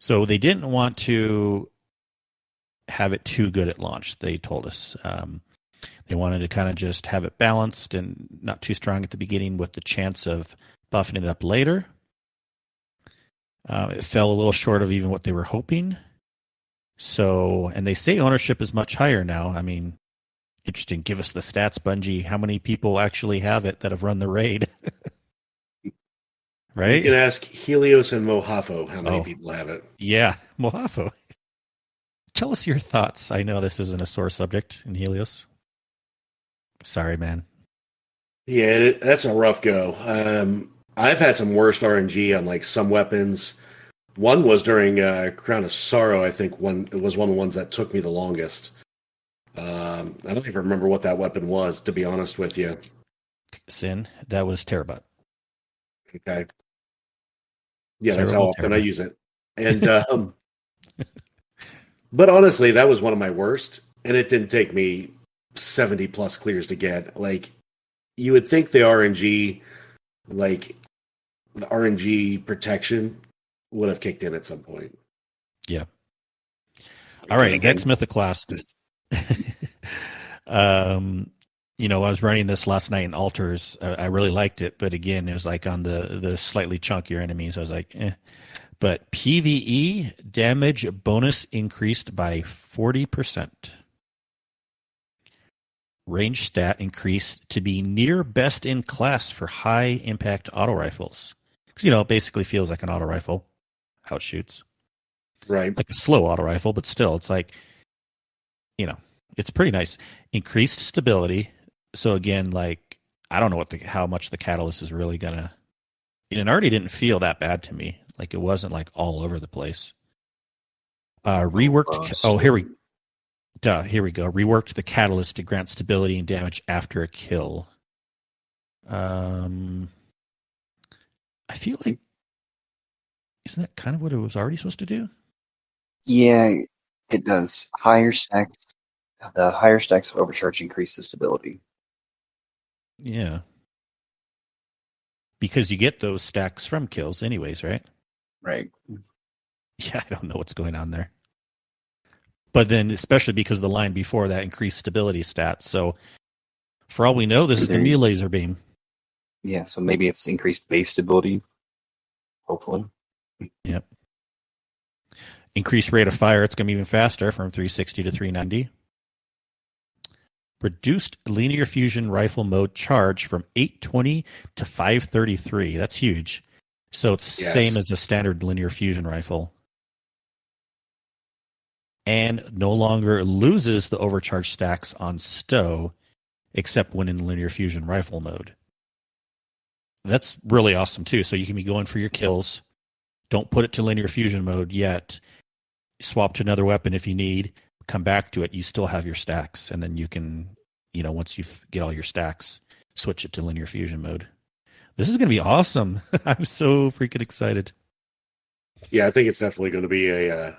So they didn't want to have it too good at launch, they told us. They wanted to kind of just have it balanced and not too strong at the beginning with the chance of buffing it up later. It fell a little short of even what they were hoping. So, and they say ownership is much higher now. I mean, interesting. Give us the stats, Bungie. How many people actually have it that have run the raid? Right? You can ask Helios and Mohafo how many people have it. Yeah, Mohafo. Tell us your thoughts. I know this isn't a sore subject in Helios. Sorry, man. Yeah, that's a rough go. I've had some worst RNG on like some weapons. One was during Crown of Sorrow. I think it was one of the ones that took me the longest. I don't even remember what that weapon was, to be honest with you. Sin, that was Terabot. Okay. Yeah, that's how often I use it. And but honestly, that was one of my worst, and it didn't take me 70 plus clears to get. Like, you would think the RNG protection would have kicked in at some point. Yeah. All right, Vex Mythoclast. I was running this last night in Altars. I really liked it, but again, it was like on the slightly chunkier enemies. I was like, eh. But PvE damage bonus increased by 40%. Range stat increased to be near best in class for high impact auto rifles. Because, it basically feels like an auto rifle, how it shoots. Right. Like a slow auto rifle, but still, it's like, it's pretty nice. Increased stability. So again, like, I don't know how much the catalyst is really gonna. It already didn't feel that bad to me. Like, it wasn't like all over the place. Reworked. Here we go. Reworked the catalyst to grant stability and damage after a kill. I feel like, isn't that kind of what it was already supposed to do? Yeah, it does. The higher stacks of overcharge increase the stability. Yeah. Because you get those stacks from kills anyways, right? Right. Yeah, I don't know what's going on there. But then, especially because the line before that increased stability stats. So, for all we know, this is going to be a laser beam. Yeah, so maybe it's increased base stability. Hopefully. Yep. Increased rate of fire. It's going to be even faster from 360 to 390. Reduced linear fusion rifle mode charge from 820 to 533. That's huge. So it's same as a standard linear fusion rifle. And no longer loses the overcharge stacks on stow, except when in linear fusion rifle mode. That's really awesome too. So you can be going for your kills. Don't put it to linear fusion mode yet. Swap to another weapon if you need. Come back to it. You still have your stacks, and then you can, once you get all your stacks, switch it to linear fusion mode. This is going to be awesome. I'm so freaking excited. Yeah, I think it's definitely going to be a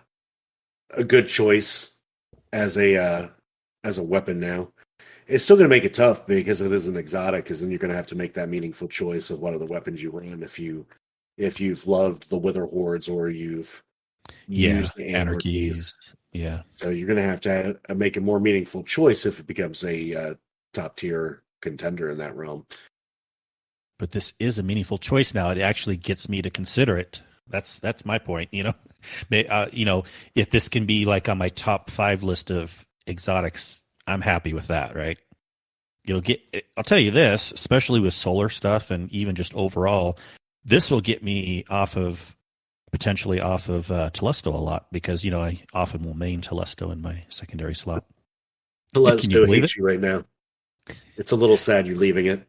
good choice as a weapon now. It's still going to make it tough because it is an exotic, because then you're going to have to make that meaningful choice of what are the weapons you run if you've loved the Wither Hordes or you've used the Anarchies. Yeah. So you're going to have to make a more meaningful choice if it becomes a top tier contender in that realm. But this is a meaningful choice now. It actually gets me to consider it. That's my point. If this can be like on my top 5 list of exotics, I'm happy with that, right? I'll tell you this, especially with solar stuff and even just overall, this will get me potentially off of Telesto a lot because, I often will main Telesto in my secondary slot. Telesto hates you right now. It's a little sad you're leaving it.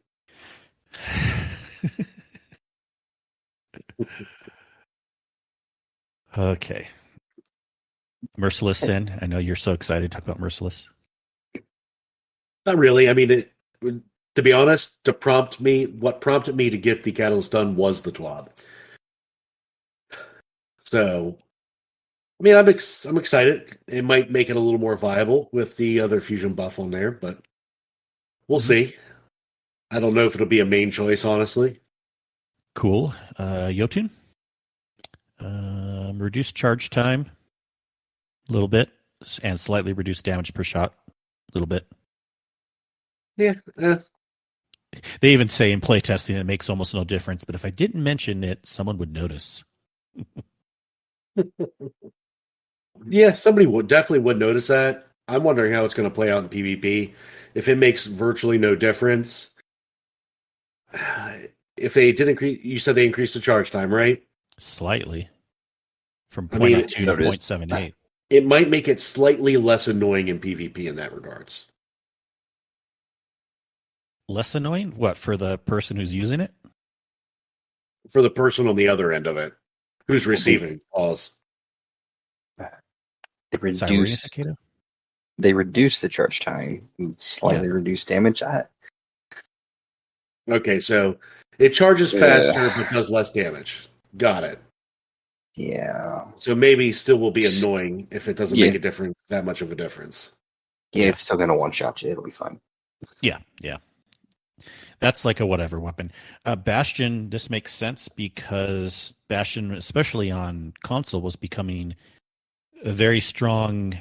Okay. Merciless then. I know you're so excited to talk about Merciless. Not really. I mean, to be honest, what prompted me to get the Catalyst done was the TWAB. So, I mean, I'm excited. It might make it a little more viable with the other fusion buff on there, but we'll see. I don't know if it'll be a main choice, honestly. Cool. Jotun? Reduced charge time a little bit, and slightly reduced damage per shot a little bit. Yeah. They even say in playtesting it makes almost no difference, but if I didn't mention it, someone would notice. Yeah, somebody definitely would notice that. I'm wondering how it's going to play out in PvP. If it makes virtually no difference. If they did increase, you said they increased the charge time, right? Slightly. From 0.82 to 0.78. It might make it slightly less annoying in PvP in that regards. Less annoying? What, for the person who's using it? For the person on the other end of it, who's receiving calls. They reduced the charge time, slightly reduced damage. Okay, so it charges faster but does less damage. Got it. Yeah. So maybe still will be annoying if it doesn't make that much of a difference. Yeah, it's still going to one-shot you. It'll be fine. Yeah. That's like a whatever weapon. Bastion, this makes sense because Bastion, especially on console, was becoming a very strong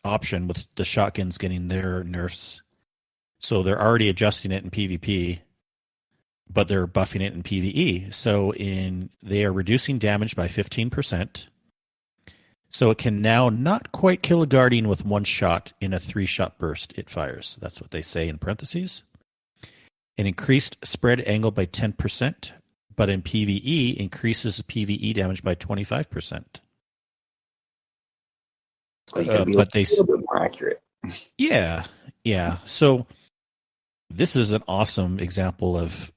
option with the shotguns getting their nerfs. So they're already adjusting it in PvP, but they're buffing it in PvE. So they are reducing damage by 15%. So it can now not quite kill a Guardian with one shot in a 3-shot burst it fires. That's what they say in parentheses. An increased spread angle by 10%, but in PvE increases PvE damage by 25%. But they a little bit more accurate. Yeah. So this is an awesome example of,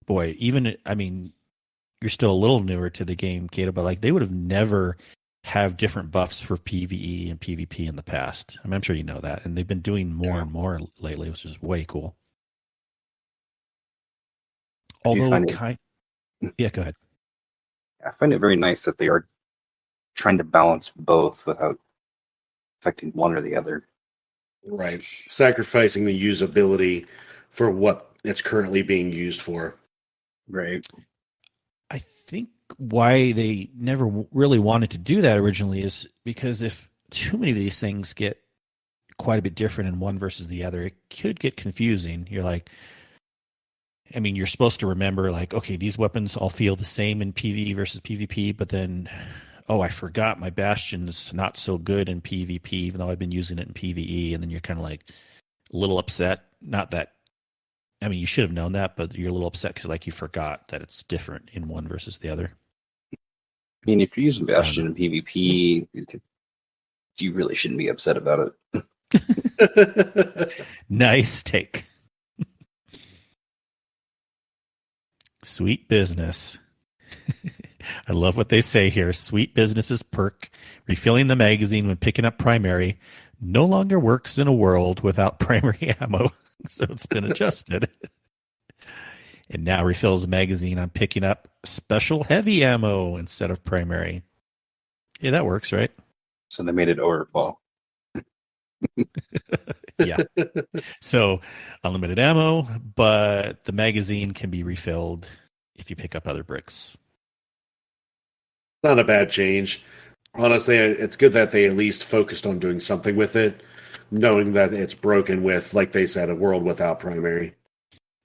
boy, you're still a little newer to the game, Kato, but they would have never have different buffs for PvE and PvP in the past. I'm sure you know that, and they've been doing more and more lately, which is way cool. Although, go ahead. I find it very nice that they are trying to balance both without affecting one or the other. Right. Sacrificing the usability for what it's currently being used for. Right. I think why they never really wanted to do that originally is because if too many of these things get quite a bit different in one versus the other, it could get confusing. You're like, you're supposed to remember, okay, these weapons all feel the same in PvE versus PvP, but then, I forgot my Bastion's not so good in PvP, even though I've been using it in PvE, and then you're kind of a little upset. Not that, you should have known that, but you're a little upset because you forgot that it's different in one versus the other. If you're using Bastion in PvP, you really shouldn't be upset about it. Nice take. Sweet business. I love what they say here. Sweet business's perk. Refilling the magazine when picking up primary no longer works in a world without primary ammo. So it's been adjusted. And now refills the magazine on picking up special heavy ammo instead of primary. Yeah, that works, right? So they made it overfall. Yeah. So unlimited ammo, but the magazine can be refilled if you pick up other bricks. Not a bad change. Honestly, it's good that they at least focused on doing something with it, knowing that it's broken with, like they said, a world without primary.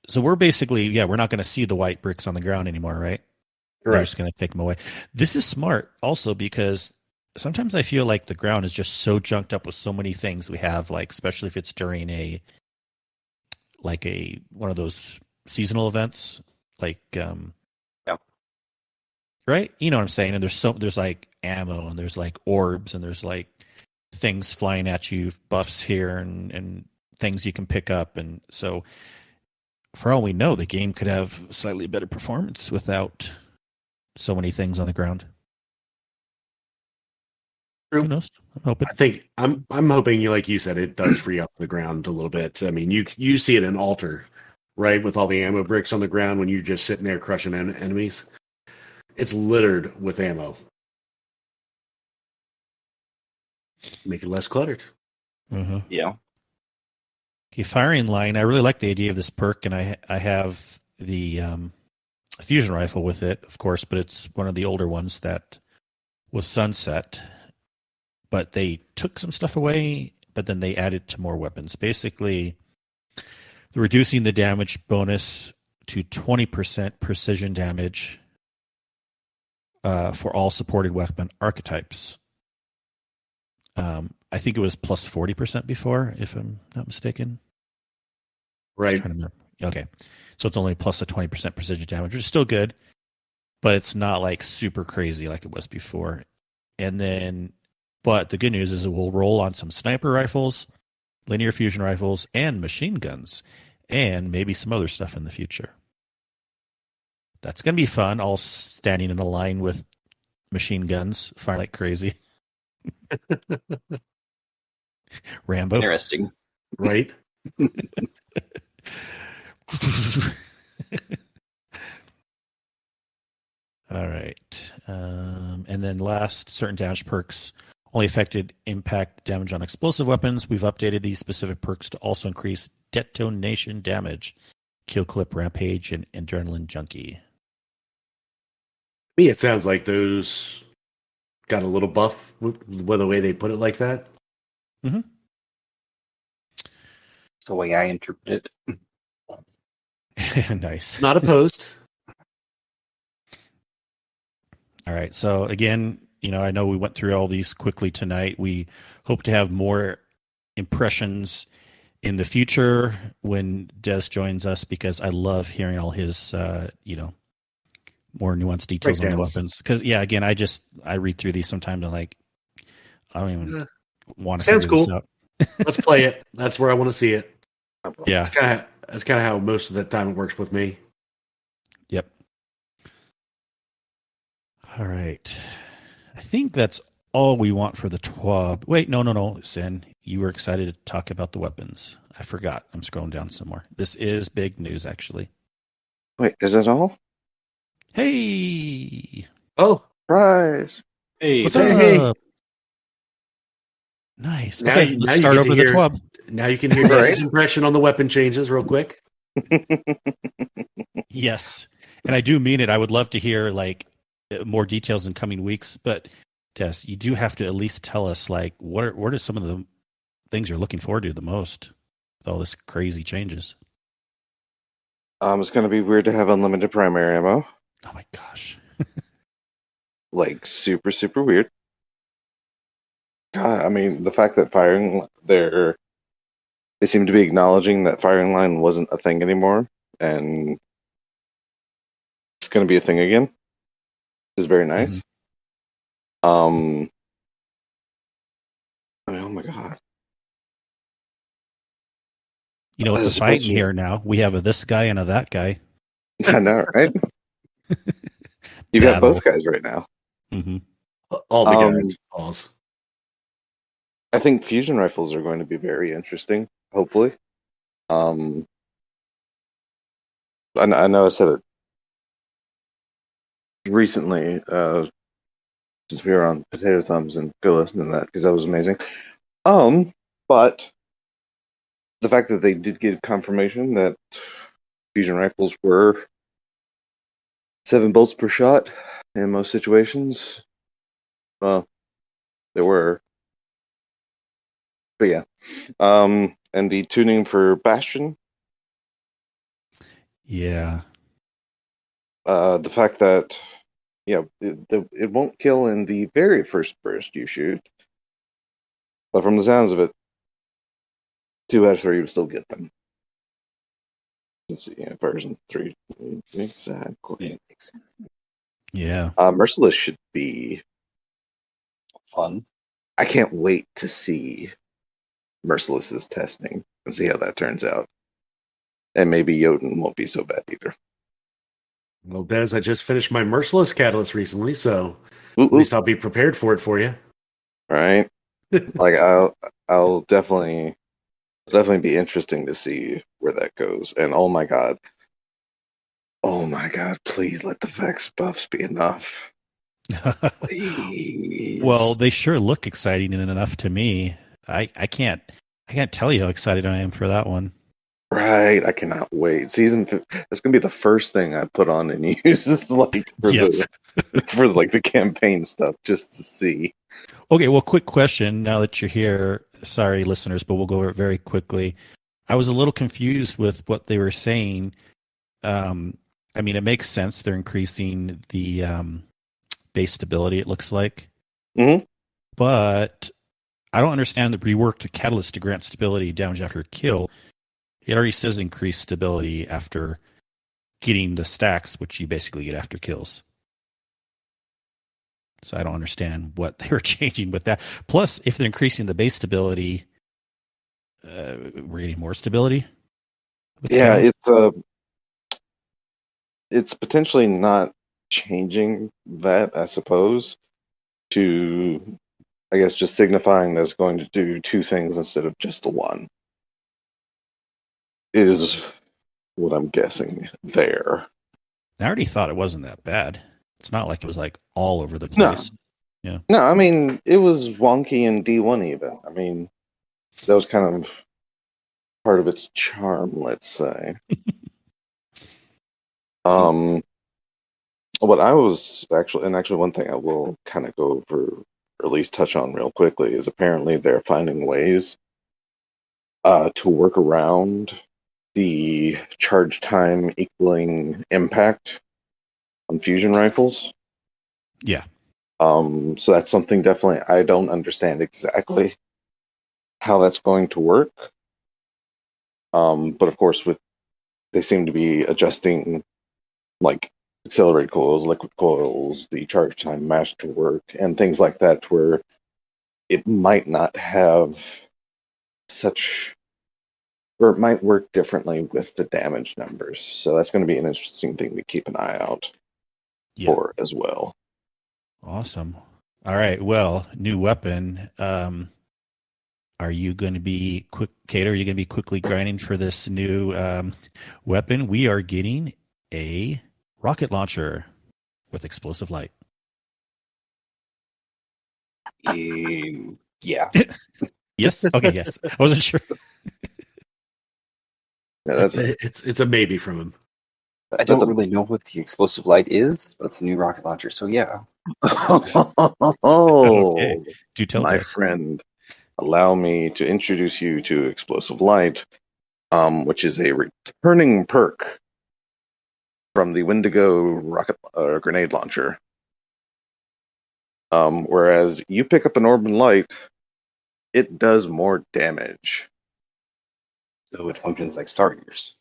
So we're basically, we're not going to see the white bricks on the ground anymore, right? They're just going to take them away. This is smart also because sometimes I feel like the ground is just so junked up with so many things we have, like especially if it's during one of those seasonal events, like right? You know what I'm saying? And there's like ammo and there's like orbs and there's like things flying at you, buffs here and things you can pick up, and so for all we know, the game could have slightly better performance without so many things on the ground. True. Who knows? I'm hoping. I think I'm hoping, like you said, it does free up the ground a little bit. I mean, you see it in Alter, right, with all the ammo bricks on the ground when you're just sitting there crushing enemies. It's littered with ammo. Make it less cluttered. Mm-hmm. Yeah. Okay, firing line. I really like the idea of this perk, and I have the fusion rifle with it, of course, but it's one of the older ones that was sunset. But they took some stuff away, but then they added to more weapons. Basically, they're reducing the damage bonus to 20% precision damage for all supported weapon archetypes. I think it was plus 40% before, if I'm not mistaken. Right. I'm trying to remember. Okay. So it's only plus a 20% precision damage, which is still good, but it's not like super crazy like it was before. And then, but the good news is it will roll on some sniper rifles, linear fusion rifles, and machine guns, and maybe some other stuff in the future. That's going to be fun, all standing in a line with machine guns, firing like crazy. Rambo. Interesting. Right? All right. And then last, certain damage perks only affected impact damage on explosive weapons. We've updated these specific perks to also increase detonation damage, kill clip, rampage, and adrenaline junkie. Me, it sounds like those got a little buff with the way they put it like that. Mm-hmm. That's the way I interpret it. Nice. Not opposed. All right. So again, I know we went through all these quickly tonight. We hope to have more impressions in the future when Des joins us, because I love hearing all his, more nuanced details on the weapons. Because again, I read through these sometimes and I don't even want to. Sounds cool. This out. Let's play it. That's where I want to see it. Yeah, that's kind of how most of the time it works with me. Yep. All right. I think that's all we want for the TWAB. Wait, no, Sin. You were excited to talk about the weapons. I forgot. I'm scrolling down some more. This is big news, actually. Wait, is that all? Hey. Oh, surprise! Hey, What's hey. up? Nice. Now, Okay, let's start over the TWAB. Now you can hear Des's impression on the weapon changes real quick. Yes. And I do mean it. I would love to hear more details in coming weeks, but Des, you do have to at least tell us what are some of the things you're looking forward to the most with all this crazy changes. It's going to be weird to have unlimited primary ammo. Oh my gosh. Super, super weird. God, I mean, the fact that they seem to be acknowledging that firing line wasn't a thing anymore, and it's going to be a thing again, is very nice. Mm-hmm. Oh my god. It's a fight in here now. We have a this guy and a that guy. I know, right? You've got both guys right now. Mm-hmm. All the guys. Balls. I think fusion rifles are going to be very interesting, hopefully. I know I said it recently, since we were on Potato Thumbs, and go listen to that because that was amazing. But the fact that they did get confirmation that fusion rifles were 7 bolts per shot in most situations, well, they were. But yeah, and the tuning for Bastion. Yeah. The fact that it won't kill in the very first burst you shoot, but from the sounds of it, 2 out of 3 will still get them. Let's see, yeah, version 3. Exactly. Yeah. Merciless should be Fun. I can't wait to see Merciless's testing and see how that turns out. And maybe Jotun won't be so bad either. Well, Bez, I just finished my Merciless Catalyst recently, so Ooh, at least I'll be prepared for it for you. Right? Like I'll definitely be interesting to see where that goes. And oh my god, please let the Vex buffs be enough. Please. Well, they sure look exciting and enough to me. I can't tell you how excited I am for that one. Right, I cannot wait. It's gonna be the first thing I put on and use, like for like the campaign stuff, just to see. Okay, well, quick question. Now that you're here, sorry, listeners, but we'll go over it very quickly. I was a little confused with what they were saying. I mean, it makes sense. They're increasing the base stability, it looks like. Mm-hmm. But I don't understand the reworked catalyst to grant stability damage after a kill. It already says increased stability after getting the stacks, which you basically get after kills. So I don't understand what they were changing with that. Plus, if they're increasing the base stability, we're getting more stability. Yeah, it's potentially not changing that, I suppose, to, I guess, just signifying that it's going to do 2 things instead of just the one. Is what I'm guessing there. I already thought it wasn't that bad. It's not like it was like all over the place. No, I mean, it was wonky in D1 even. I mean, that was kind of part of its charm, let's say. What I was actually one thing I will kind of go over, or at least touch on real quickly, is apparently they're finding ways to work around the charge time equaling impact on fusion rifles. Yeah. So that's something definitely I don't understand exactly how that's going to work. But of course, they seem to be adjusting like accelerated coils, liquid coils, the charge time match to work, and things like that, where it might not have such, or it might work differently with the damage numbers. So that's going to be an interesting thing to keep an eye out for as well. Awesome. All right. Well, new weapon. Are you going to be quick, Kato? Are you going to be quickly grinding for this new weapon? We are getting a rocket launcher with explosive light. Yeah. Yes. Okay. Yes. I wasn't sure. Yeah, it's a maybe from him. I don't really know what the explosive light is, but it's a new rocket launcher, so yeah. Okay. Do tell my us. Friend, allow me to introduce you to explosive light, which is a returning perk from the Wendigo rocket grenade launcher. Whereas you pick up an orb and light, it does more damage. So it functions like starters.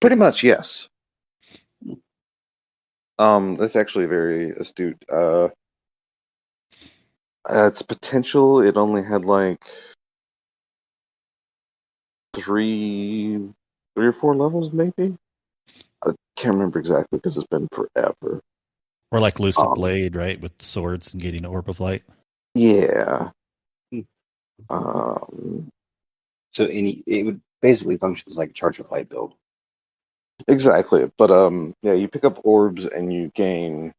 Pretty much, yes. That's actually very astute. Its potential, it only had like 3 or 4 levels, maybe. I can't remember exactly because it's been forever. Or like Lucid Blade, right, with swords and getting an orb of light. Yeah. So it would basically function like a charge of light build. Exactly, but yeah, you pick up orbs and you gain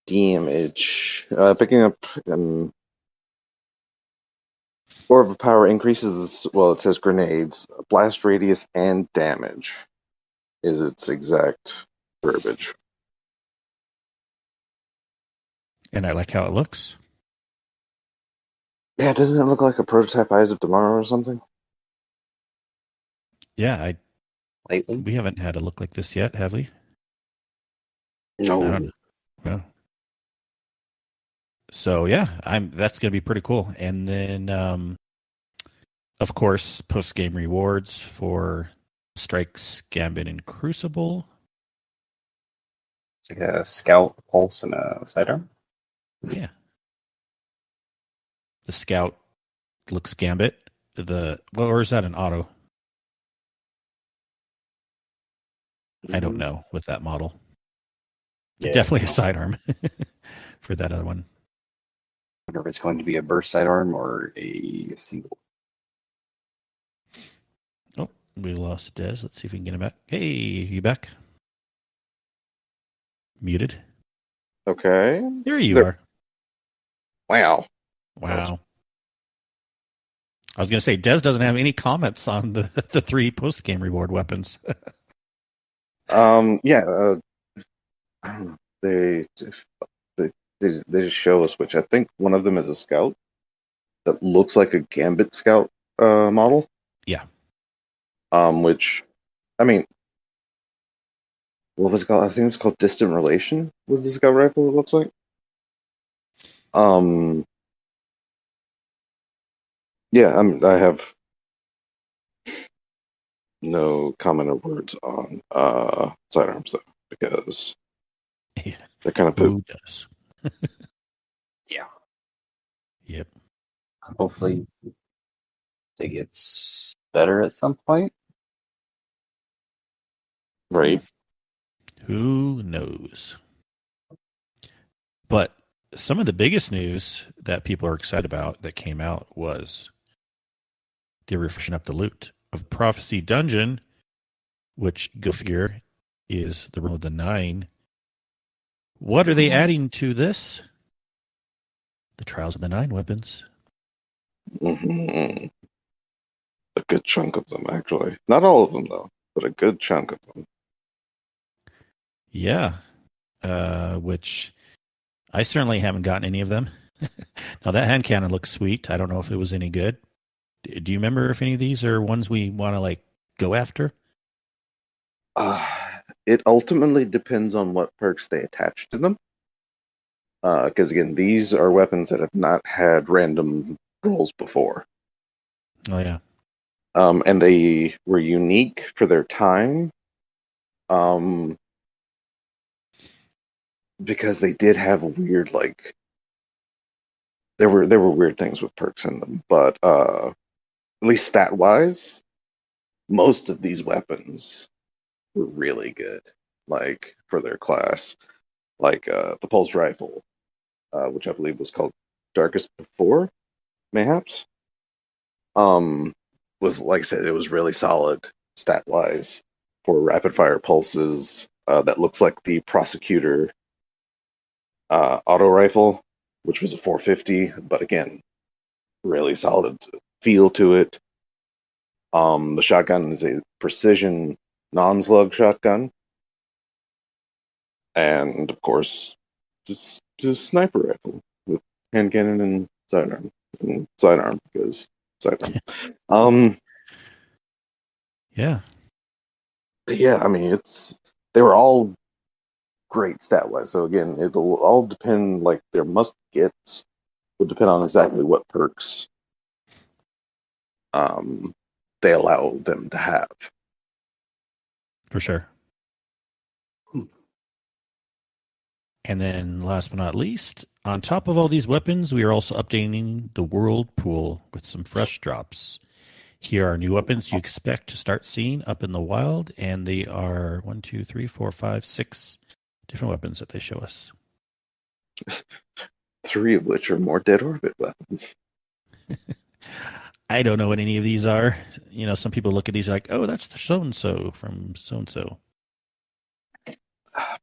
damage. Picking up an orb of power increases. Well, it says grenades, blast radius, and damage is its exact verbiage. And I like how it looks. Yeah, doesn't it look like a prototype Eyes of Tomorrow or something? Yeah, Lately? we haven't had a look like this yet, have we? No. I don't know. Yeah. So yeah, that's gonna be pretty cool. And then of course, post game rewards for Strikes, Gambit, and Crucible. It's like a scout, pulse, and a sidearm. Yeah. The Scout looks Gambit. Or is that an auto? I don't know with that model. Yeah, Definitely a sidearm for that other one. I wonder if it's going to be a burst sidearm or a single. Oh, we lost Des. Let's see if we can get him back. Hey, you back? Muted. Okay. There you are. Wow. Wow. I was going to say, Des doesn't have any comments on the 3 post-game reward weapons. Yeah. I don't know. They just show us which. I think one of them is a scout that looks like a Gambit scout model. Yeah. Which, I mean, what was it called? I think it was called Distant Relation. Was the scout rifle? It looks like. Yeah. I have no comment or words on sidearms though, because Yeah. they're kind of poop. Who does? Yeah. Yep. Hopefully, it gets better at some point. Right. Who knows? But some of the biggest news that people are excited about that came out was they're refreshing up the loot of Prophecy Dungeon, which, go figure, is the Realm of the Nine. What are they adding to this? The Trials of the Nine weapons. Mm-hmm. A good chunk of them, actually. Not all of them, though, but a good chunk of them. Yeah. Which I certainly haven't gotten any of them. Now, that hand cannon looks sweet. I don't know if it was any good. Do you remember if any of these are ones we want to go after? It ultimately depends on what perks they attach to them. Because again, these are weapons that have not had random rolls before. Oh yeah. And they were unique for their time. Because they did have weird there were weird things with perks in them, but at least stat wise, most of these weapons were really good, for their class. The pulse rifle, which I believe was called Darkest Before, mayhaps. Was, like I said, it was really solid stat wise for rapid fire pulses. That looks like the prosecutor auto rifle, which was a 450, but again, really solid feel to it. The shotgun is a precision non-slug shotgun, and of course, just sniper rifle with hand cannon and sidearm, because sidearm. Yeah. Yeah, I mean, they were all great stat wise. So again, it'll all depend. Their must gets would depend on exactly what perks they allow them to have. For sure. And then last but not least, on top of all these weapons, we are also updating the world pool with some fresh drops. Here are new weapons you expect to start seeing up in the wild, and they are 1, 2, 3, 4, 5, 6 different weapons that they show us. 3 of which are more dead orbit weapons. I don't know what any of these are. Some people look at these like, oh, that's the so-and-so from so-and-so.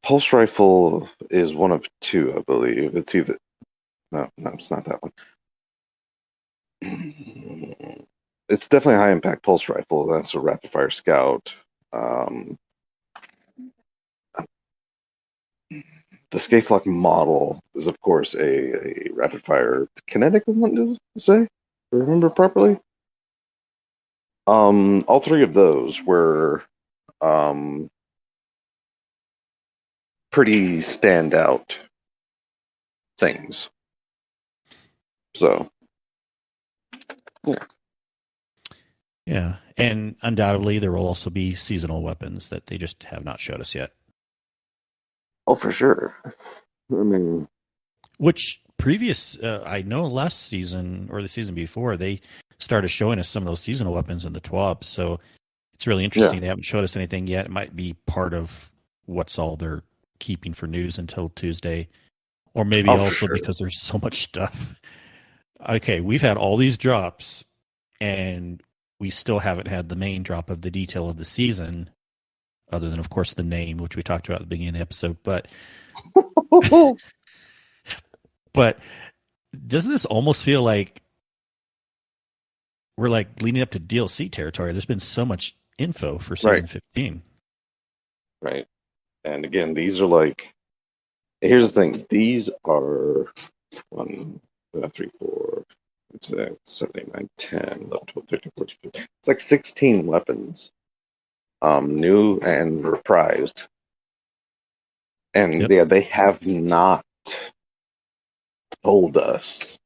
Pulse rifle is one of 2, I believe. It's either... No, it's not that one. It's definitely a high-impact pulse rifle. That's a rapid-fire scout. The Scaflock model is, of course, a rapid-fire kinetic, I want to say, if I remember properly. All 3 of those were pretty standout things. So, Yeah, and undoubtedly there will also be seasonal weapons that they just have not showed us yet. oh, for sure. I mean, Which previous, I know last season or the season before, they started showing us some of those seasonal weapons in the TWAB. So it's really interesting. Yeah. They haven't showed us anything yet. It might be part of what's all they're keeping for news until Tuesday, or maybe Oh, for also sure. because there's so much stuff. Okay, we've had all these drops, and we still haven't had the main drop of the detail of the season, other than, of course, the name, which we talked about at the beginning of the episode. But doesn't this almost feel like we're like leading up to DLC territory? There's been so much info for season 15. Right. And again, these are like, here's the thing. These are 1, 2, 3, 4, 6, 7, 8, 9, 10, 11, 12, 13, 14, 15. It's like 16 weapons, new and reprised. And Yep. yeah, they have not told us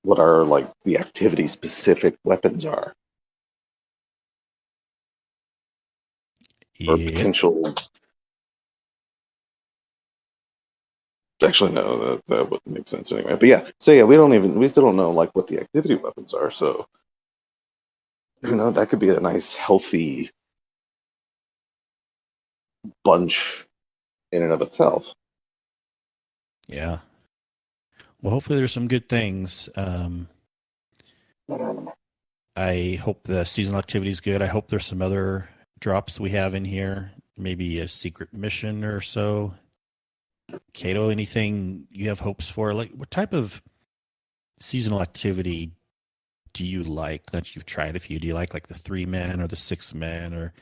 what our like the activity specific weapons are. Or Yep. potential. Actually, no, that wouldn't make sense anyway. But yeah, so yeah, we still don't know like what the activity weapons are. So, that could be a nice, healthy bunch in and of itself. Yeah. Well, hopefully there's some good things. I hope the seasonal activity is good. I hope there's some other drops we have in here. Maybe a secret mission or so. Kato, anything you have hopes for? Like, what type of seasonal activity do you like that you've tried? Do you like the 3-man or the 6-man, or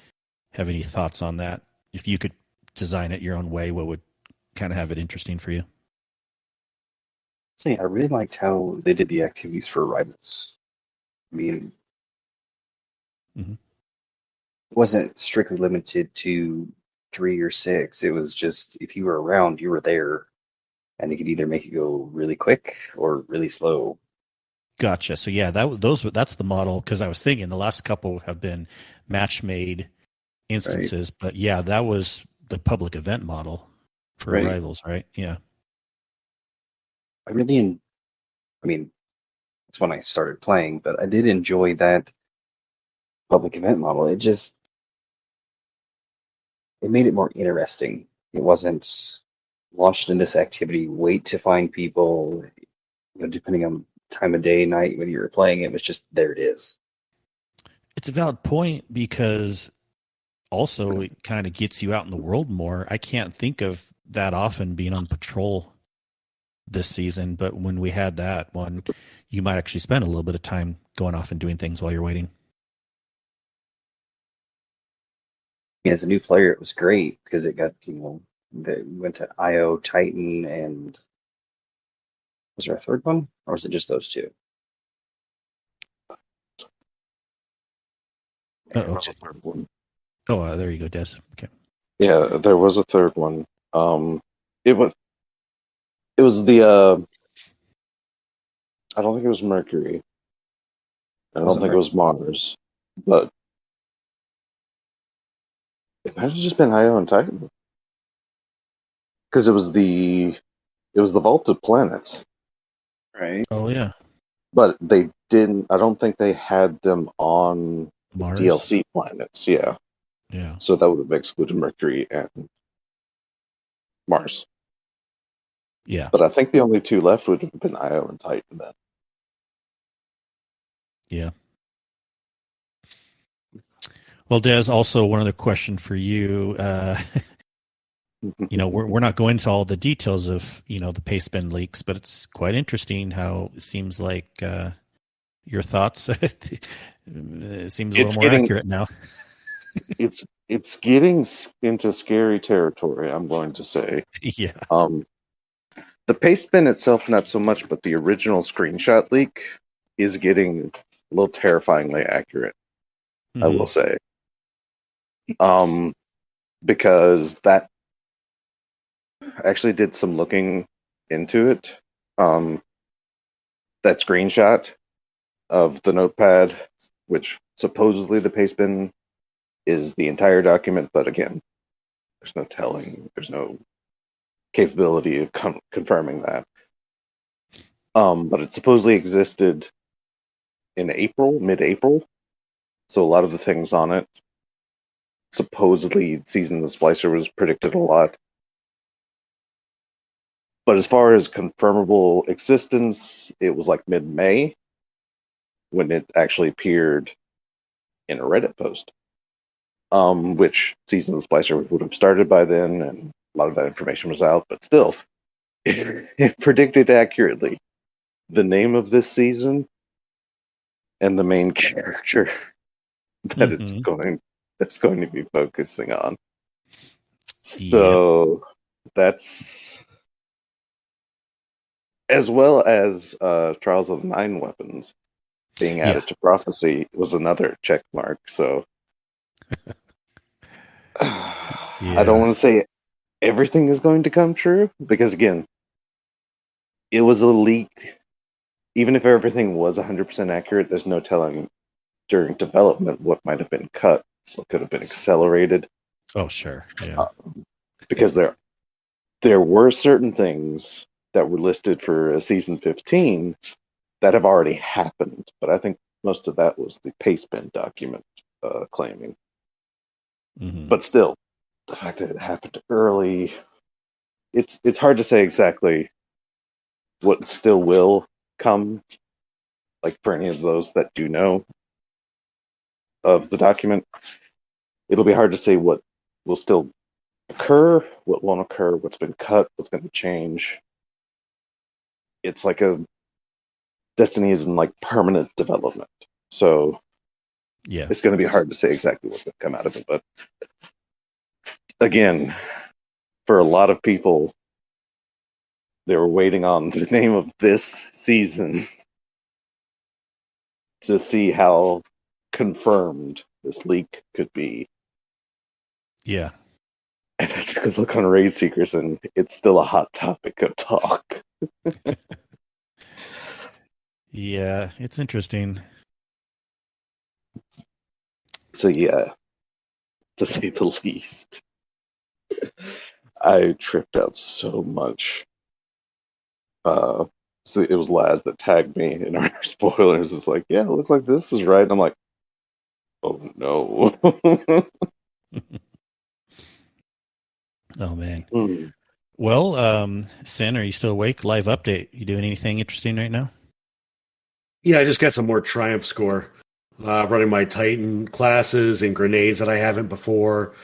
have any thoughts on that? If you could design it your own way, what would kind of have it interesting for you? See, I really liked how they did the activities for rivals. I mean, Mhm. It wasn't strictly limited to 3 or 6. It was just if you were around, you were there, and you could either make it go really quick or really slow. Gotcha. So yeah, that's the model, because I was thinking the last couple have been match-made instances, but yeah, that was the public event model for Right. rivals, right? Yeah. I mean, that's when I started playing, but I did enjoy that public event model. It made it more interesting. It wasn't launched in this activity, wait to find people, depending on time of day, night when you were playing. It was just, there it is. It's a valid point, because also it kind of gets you out in the world more. I can't think of that often being on patrol this season, but when we had that one, you might actually spend a little bit of time going off and doing things while you're waiting. As a new player, it was great because it got, they went to IO, Titan, and was there a third one? Or was it just those two? There was a third one. Oh, there you go, Des. Okay. Yeah, there was a third one. It was the I don't think it was Mercury. I don't think it was Mars, but it might have just been Io and Titan, because it was the vaulted planets. Right. Oh yeah, But they didn't. I don't think they had them on Mars. DLC planets. Yeah. Yeah. So that would have excluded Mercury and Mars. Yeah. But I think the only two left would have been Io and Titan then. Yeah. Well, Des, also one other question for you. We're not going into all the details of, the pay spend leaks, but it's quite interesting how it seems like your thoughts, it seems a little more accurate now. It's getting into scary territory, I'm going to say. Yeah. The pay spin itself, not so much, but the original screenshot leak is getting a little terrifyingly accurate, I will say. because that I actually did some looking into it. That screenshot of the notepad, which supposedly the paste bin is the entire document, but again, there's no telling, there's no capability of confirming that. But it supposedly existed in April, mid-April, so a lot of the things on it, supposedly Season the Splicer was predicted a lot. But as far as confirmable existence, it was like mid-May when it actually appeared in a Reddit post, which Season of the Splicer would have started by then, and a lot of that information was out, but still, it predicted accurately the name of this season and the main character that it's going to be focusing on. So that's, as well as Trials of the Nine Weapons being added to Prophecy was another check mark. So I don't want to say everything is going to come true, because again, it was a leak. Even if everything was 100% accurate, there's no telling during development what might have been cut, what could have been accelerated. Oh, sure. Yeah. Because there were certain things that were listed for season 15 that have already happened, but I think most of that was the paste bin document claiming. Mm-hmm. But still, the fact that it happened early, it's hard to say exactly what still will come, like for any of those that do know of the document. It'll be hard to say what will still occur, what won't occur, what's been cut, what's going to change. It's like Destiny is in like permanent development, so it's going to be hard to say exactly what's going to come out of it. But again, for a lot of people, they were waiting on the name of this season to see how confirmed this leak could be. Yeah. And I took a look on Raid Seekers, and it's still a hot topic of talk. Yeah, it's interesting. So yeah, to say the least. I tripped out so much. So it was Laz that tagged me in our spoilers. It's like, yeah, it looks like this is right. And I'm like, oh no. Oh man. Well, Sin, are you still awake? Live update. You doing anything interesting right now? Yeah, I just got some more Triumph score. Running my Titan classes and grenades that I haven't before.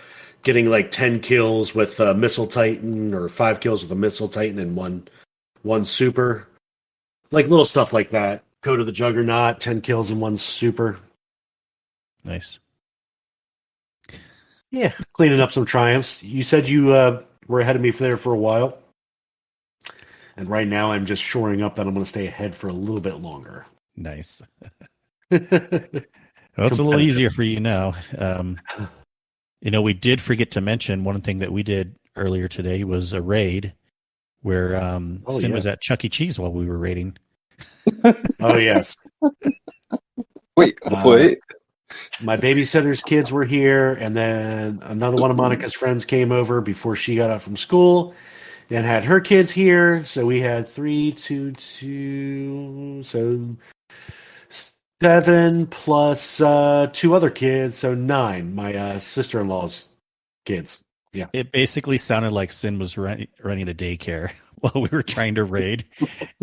Getting like 10 kills with a Missile Titan, or 5 kills with a Missile Titan and one super. Like little stuff like that. Code of the Juggernaut, 10 kills and 1 super. Nice. Yeah, cleaning up some Triumphs. You said you were ahead of me there for a while. And right now I'm just shoring up that I'm going to stay ahead for a little bit longer. Nice. Well, it's a little easier for you now. We did forget to mention one thing that we did earlier today was a raid where Sin was at Chuck E. Cheese while we were raiding. Oh, yes. Wait. My babysitter's kids were here, and then another one of Monica's friends came over before she got out from school and had her kids here. So we had 3, 2, 2, so 7 plus 2 other kids, so 9. My sister-in-law's kids. Yeah. It basically sounded like Sin was running a daycare while we were trying to raid,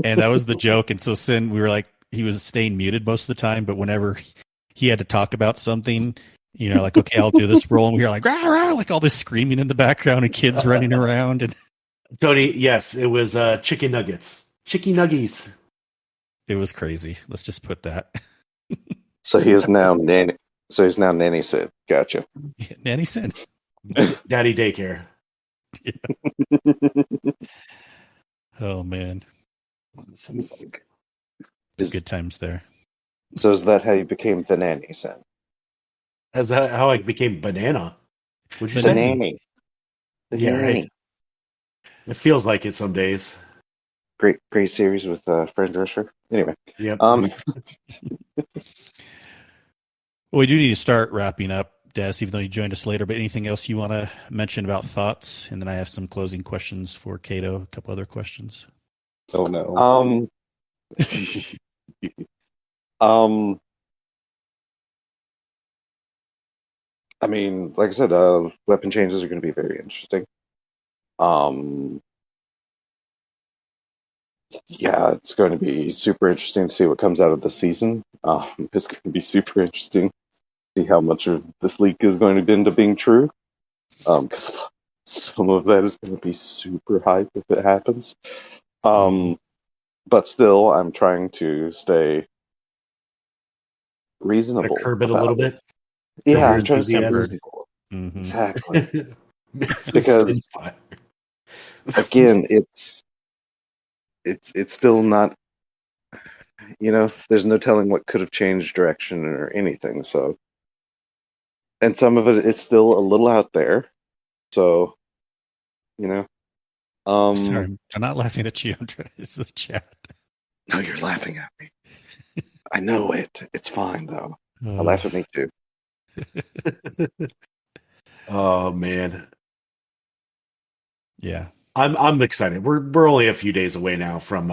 and that was the joke. And so Sin, we were like, he was staying muted most of the time, but whenever he had to talk about something, like, okay, I'll do this role, and we were like, rah, rah, like all this screaming in the background and kids running around. And Tony, yes, it was chicken nuggets, chicky nuggies. It was crazy. Let's just put that. So he is now nanny. So he's now Nanny Sid. Gotcha. Yeah, Nanny Sin. Daddy daycare. Yeah. Oh man, Sounds like good times there. So is that how you became the Nanny Sid? Is that how I became banana? Would you Banana. say? Nanny. Yeah, right. It feels like it some days. Great series with Fran Drescher. Anyway, Yep. Well, we do need to start wrapping up, Des, even though you joined us later. But anything else you want to mention about thoughts? And then I have some closing questions for Kato, a couple other questions. Oh no. I mean, like I said, weapon changes are going to be very interesting. Yeah, it's going to be super interesting to see what comes out of the season. It's going to be super interesting to see how much of this leak is going to end up being true. Because some of that is going to be super hype if it happens. But still, I'm trying to stay reasonable. Curb it a little bit. Yeah, I'm trying to stay reasonable. Mm-hmm. Exactly. Because again, it's still not. There's no telling what could have changed direction or anything. So, and some of it is still a little out there. So, Sorry, I'm not laughing at you. It's the chat. No, you're laughing at me. I know it. It's fine though. I laugh at me too. Oh man. Yeah. I'm excited. We're only a few days away now from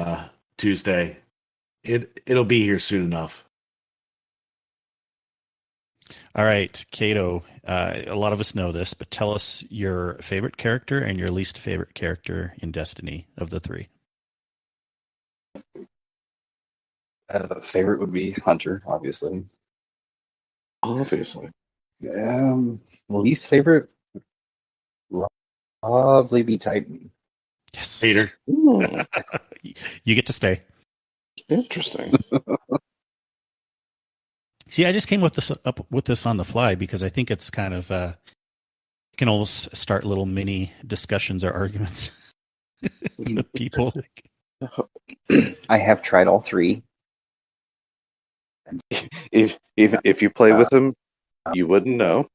Tuesday. It'll be here soon enough. All right, Kato. A lot of us know this, but tell us your favorite character and your least favorite character in Destiny of the three. Favorite would be Hunter, obviously. Obviously. Least favorite probably be Titan. Yes, Peter. You get to stay. Interesting. See, I just came with this on the fly because I think it's kind of can almost start little mini discussions or arguments with people. I have tried all three. If you play with them, you wouldn't know.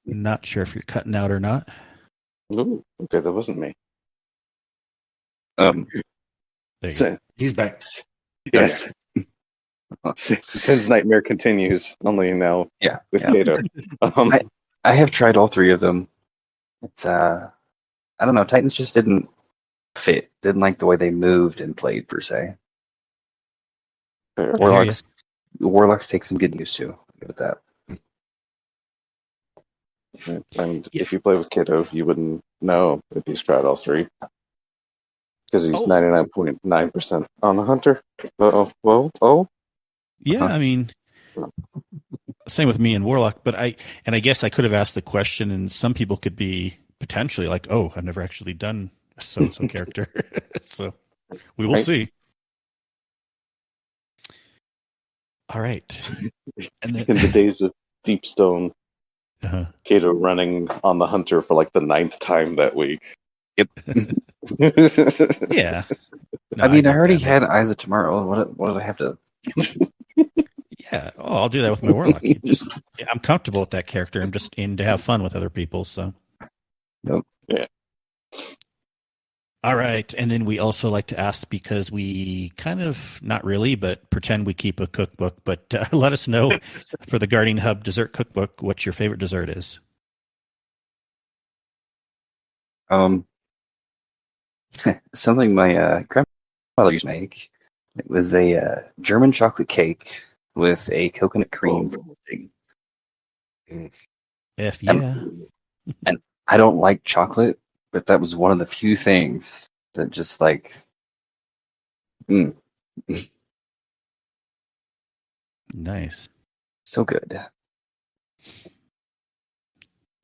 Not sure if you're cutting out or not. Ooh, okay, that wasn't me. He's back. Yes. Since Nightmare continues, only now with Kato. I have tried all three of them. It's I don't know, Titans just didn't fit. Didn't like the way they moved and played per se. Warlocks take some getting used to. I'll give it that. And if you play with Kato, you wouldn't know if he's tried all three. Because he's 99.9% on the Hunter. Yeah, I mean, same with me and Warlock, but I guess I could have asked the question, and some people could be potentially like, "Oh, I've never actually done a so-and-so character," so we will see. All right, and then, in the days of Deepstone, Kato running on the Hunter for like the 9th time that week. Yep. Yeah. No, I mean, I already had Eyes of Tomorrow. What did I have to? Yeah. Oh, I'll do that with my Warlock. I'm comfortable with that character. I'm just in to have fun with other people. So. Nope. Yeah. All right. And then we also like to ask, because we kind of, not really, but pretend we keep a cookbook, but let us know for the Guardian Hub Dessert Cookbook what your favorite dessert is. Something my grandmother used to make. It was a German chocolate cake with a coconut cream. Yeah. And I don't like chocolate, but that was one of the few things that just like, Nice. So good.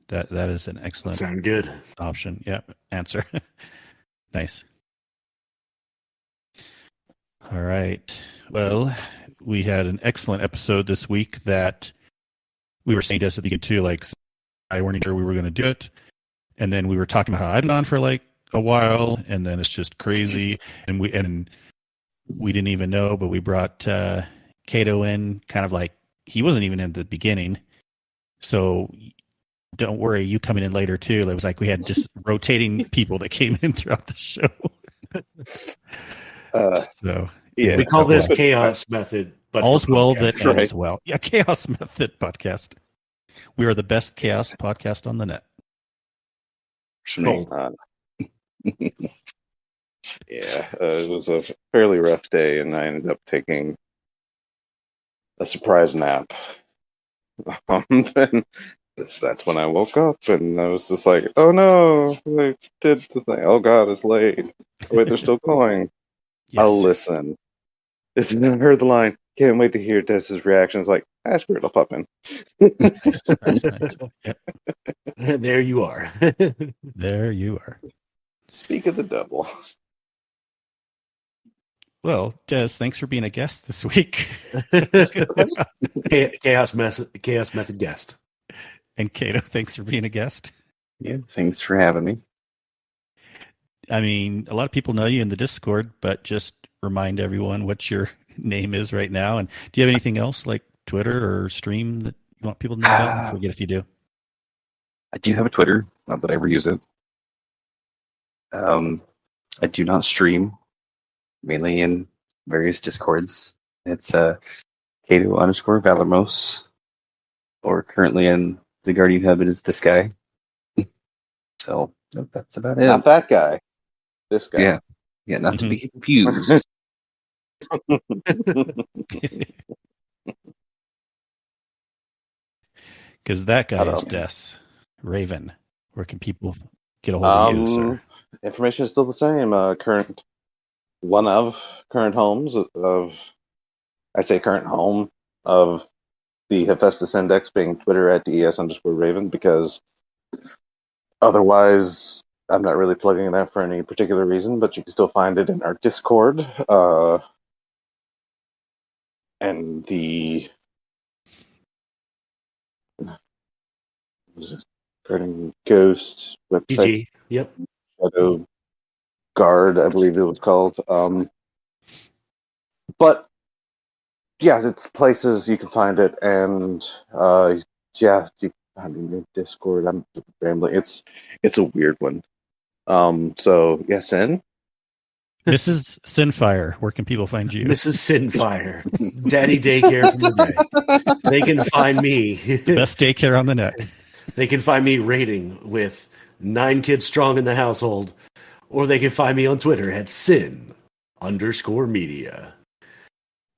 That is an excellent sound good option. Yeah, answer. Nice. All right. Well, we had an excellent episode this week that we were saying to us at the beginning too, like I weren't sure we were going to do it, and then we were talking about how I'd been on for like a while, and then it's just crazy, and we didn't even know, but we brought Kato in kind of like he wasn't even in the beginning. So don't worry, you coming in later too. It was like we had just rotating people that came in throughout the show. So Yeah, we call this chaos method. But all's well that right. ends well. Yeah, Chaos Method Podcast. We are the best chaos podcast on the net. Gold. Yeah, it was a fairly rough day, and I ended up taking a surprise nap. And that's when I woke up, and I was just like, "Oh no, I did the thing. Oh God, it's late. Wait, they're still going. Yes. I'll listen." And then I heard the line. Can't wait to hear Des's reactions. Like, screw it, I'll pop in. Nice. Yep. There you are. There you are. Speak of the devil. Well, Des, thanks for being a guest this week. Chaos method guest. And Kato, thanks for being a guest. Yeah, thanks for having me. I mean, a lot of people know you in the Discord, but just remind everyone what your name is right now. And do you have anything else like Twitter or stream that you want people to know about? I forget if you do. I do have a Twitter, not that I ever use it. I do not stream, mainly in various Discords. It's Kato_Valormos, or currently in the Guardian Hub, it is this guy. So that's about it. Not that guy. This guy. Yeah, not to be confused. Because that guy is DesRaven. Where can people get a hold of you, sir? Information is still the same. Current homes of, I say current home of the Hephaestus Index being Twitter at DES_Raven, because otherwise I'm not really plugging that for any particular reason, but you can still find it in our Discord. And the Guardian Ghost website. PG. Yep. Shadow Guard, I believe it was called. But yeah, it's places you can find it, and Discord. I'm rambling. It's a weird one. So yeah, Sin. Mrs. Sinfire, where can people find you? Mrs. Sinfire, Daddy Daycare from the day. They can find me. The best daycare on the net. They can find me rating with 9 kids strong in the household, or they can find me on Twitter at Sin_media.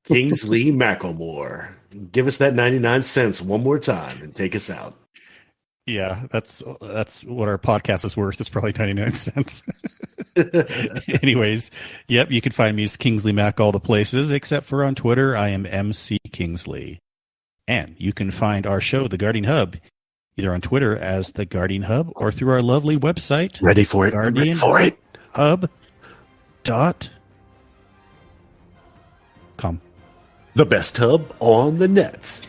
Kingsley Macklemore. Give us that 99 cents one more time and take us out. Yeah, that's what our podcast is worth. It's probably 99 cents. Anyways, yep, you can find me as KingsleyMac all the places, except for on Twitter. I am MC Kingsley. And you can find our show, The Guardian Hub, either on Twitter as The Guardian Hub or through our lovely website. Ready for it? Ready for it? Hub.com. The best hub on the net.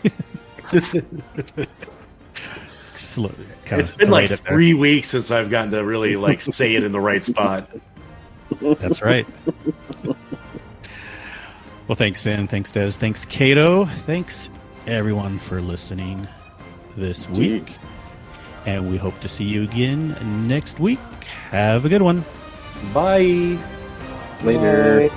It's been like 3 weeks since I've gotten to really like say it in the right spot. That's right. Well, thanks, Sin. Thanks, Des. Thanks, Kato. Thanks, everyone, for listening this week. And we hope to see you again next week. Have a good one. Bye. Later. Bye.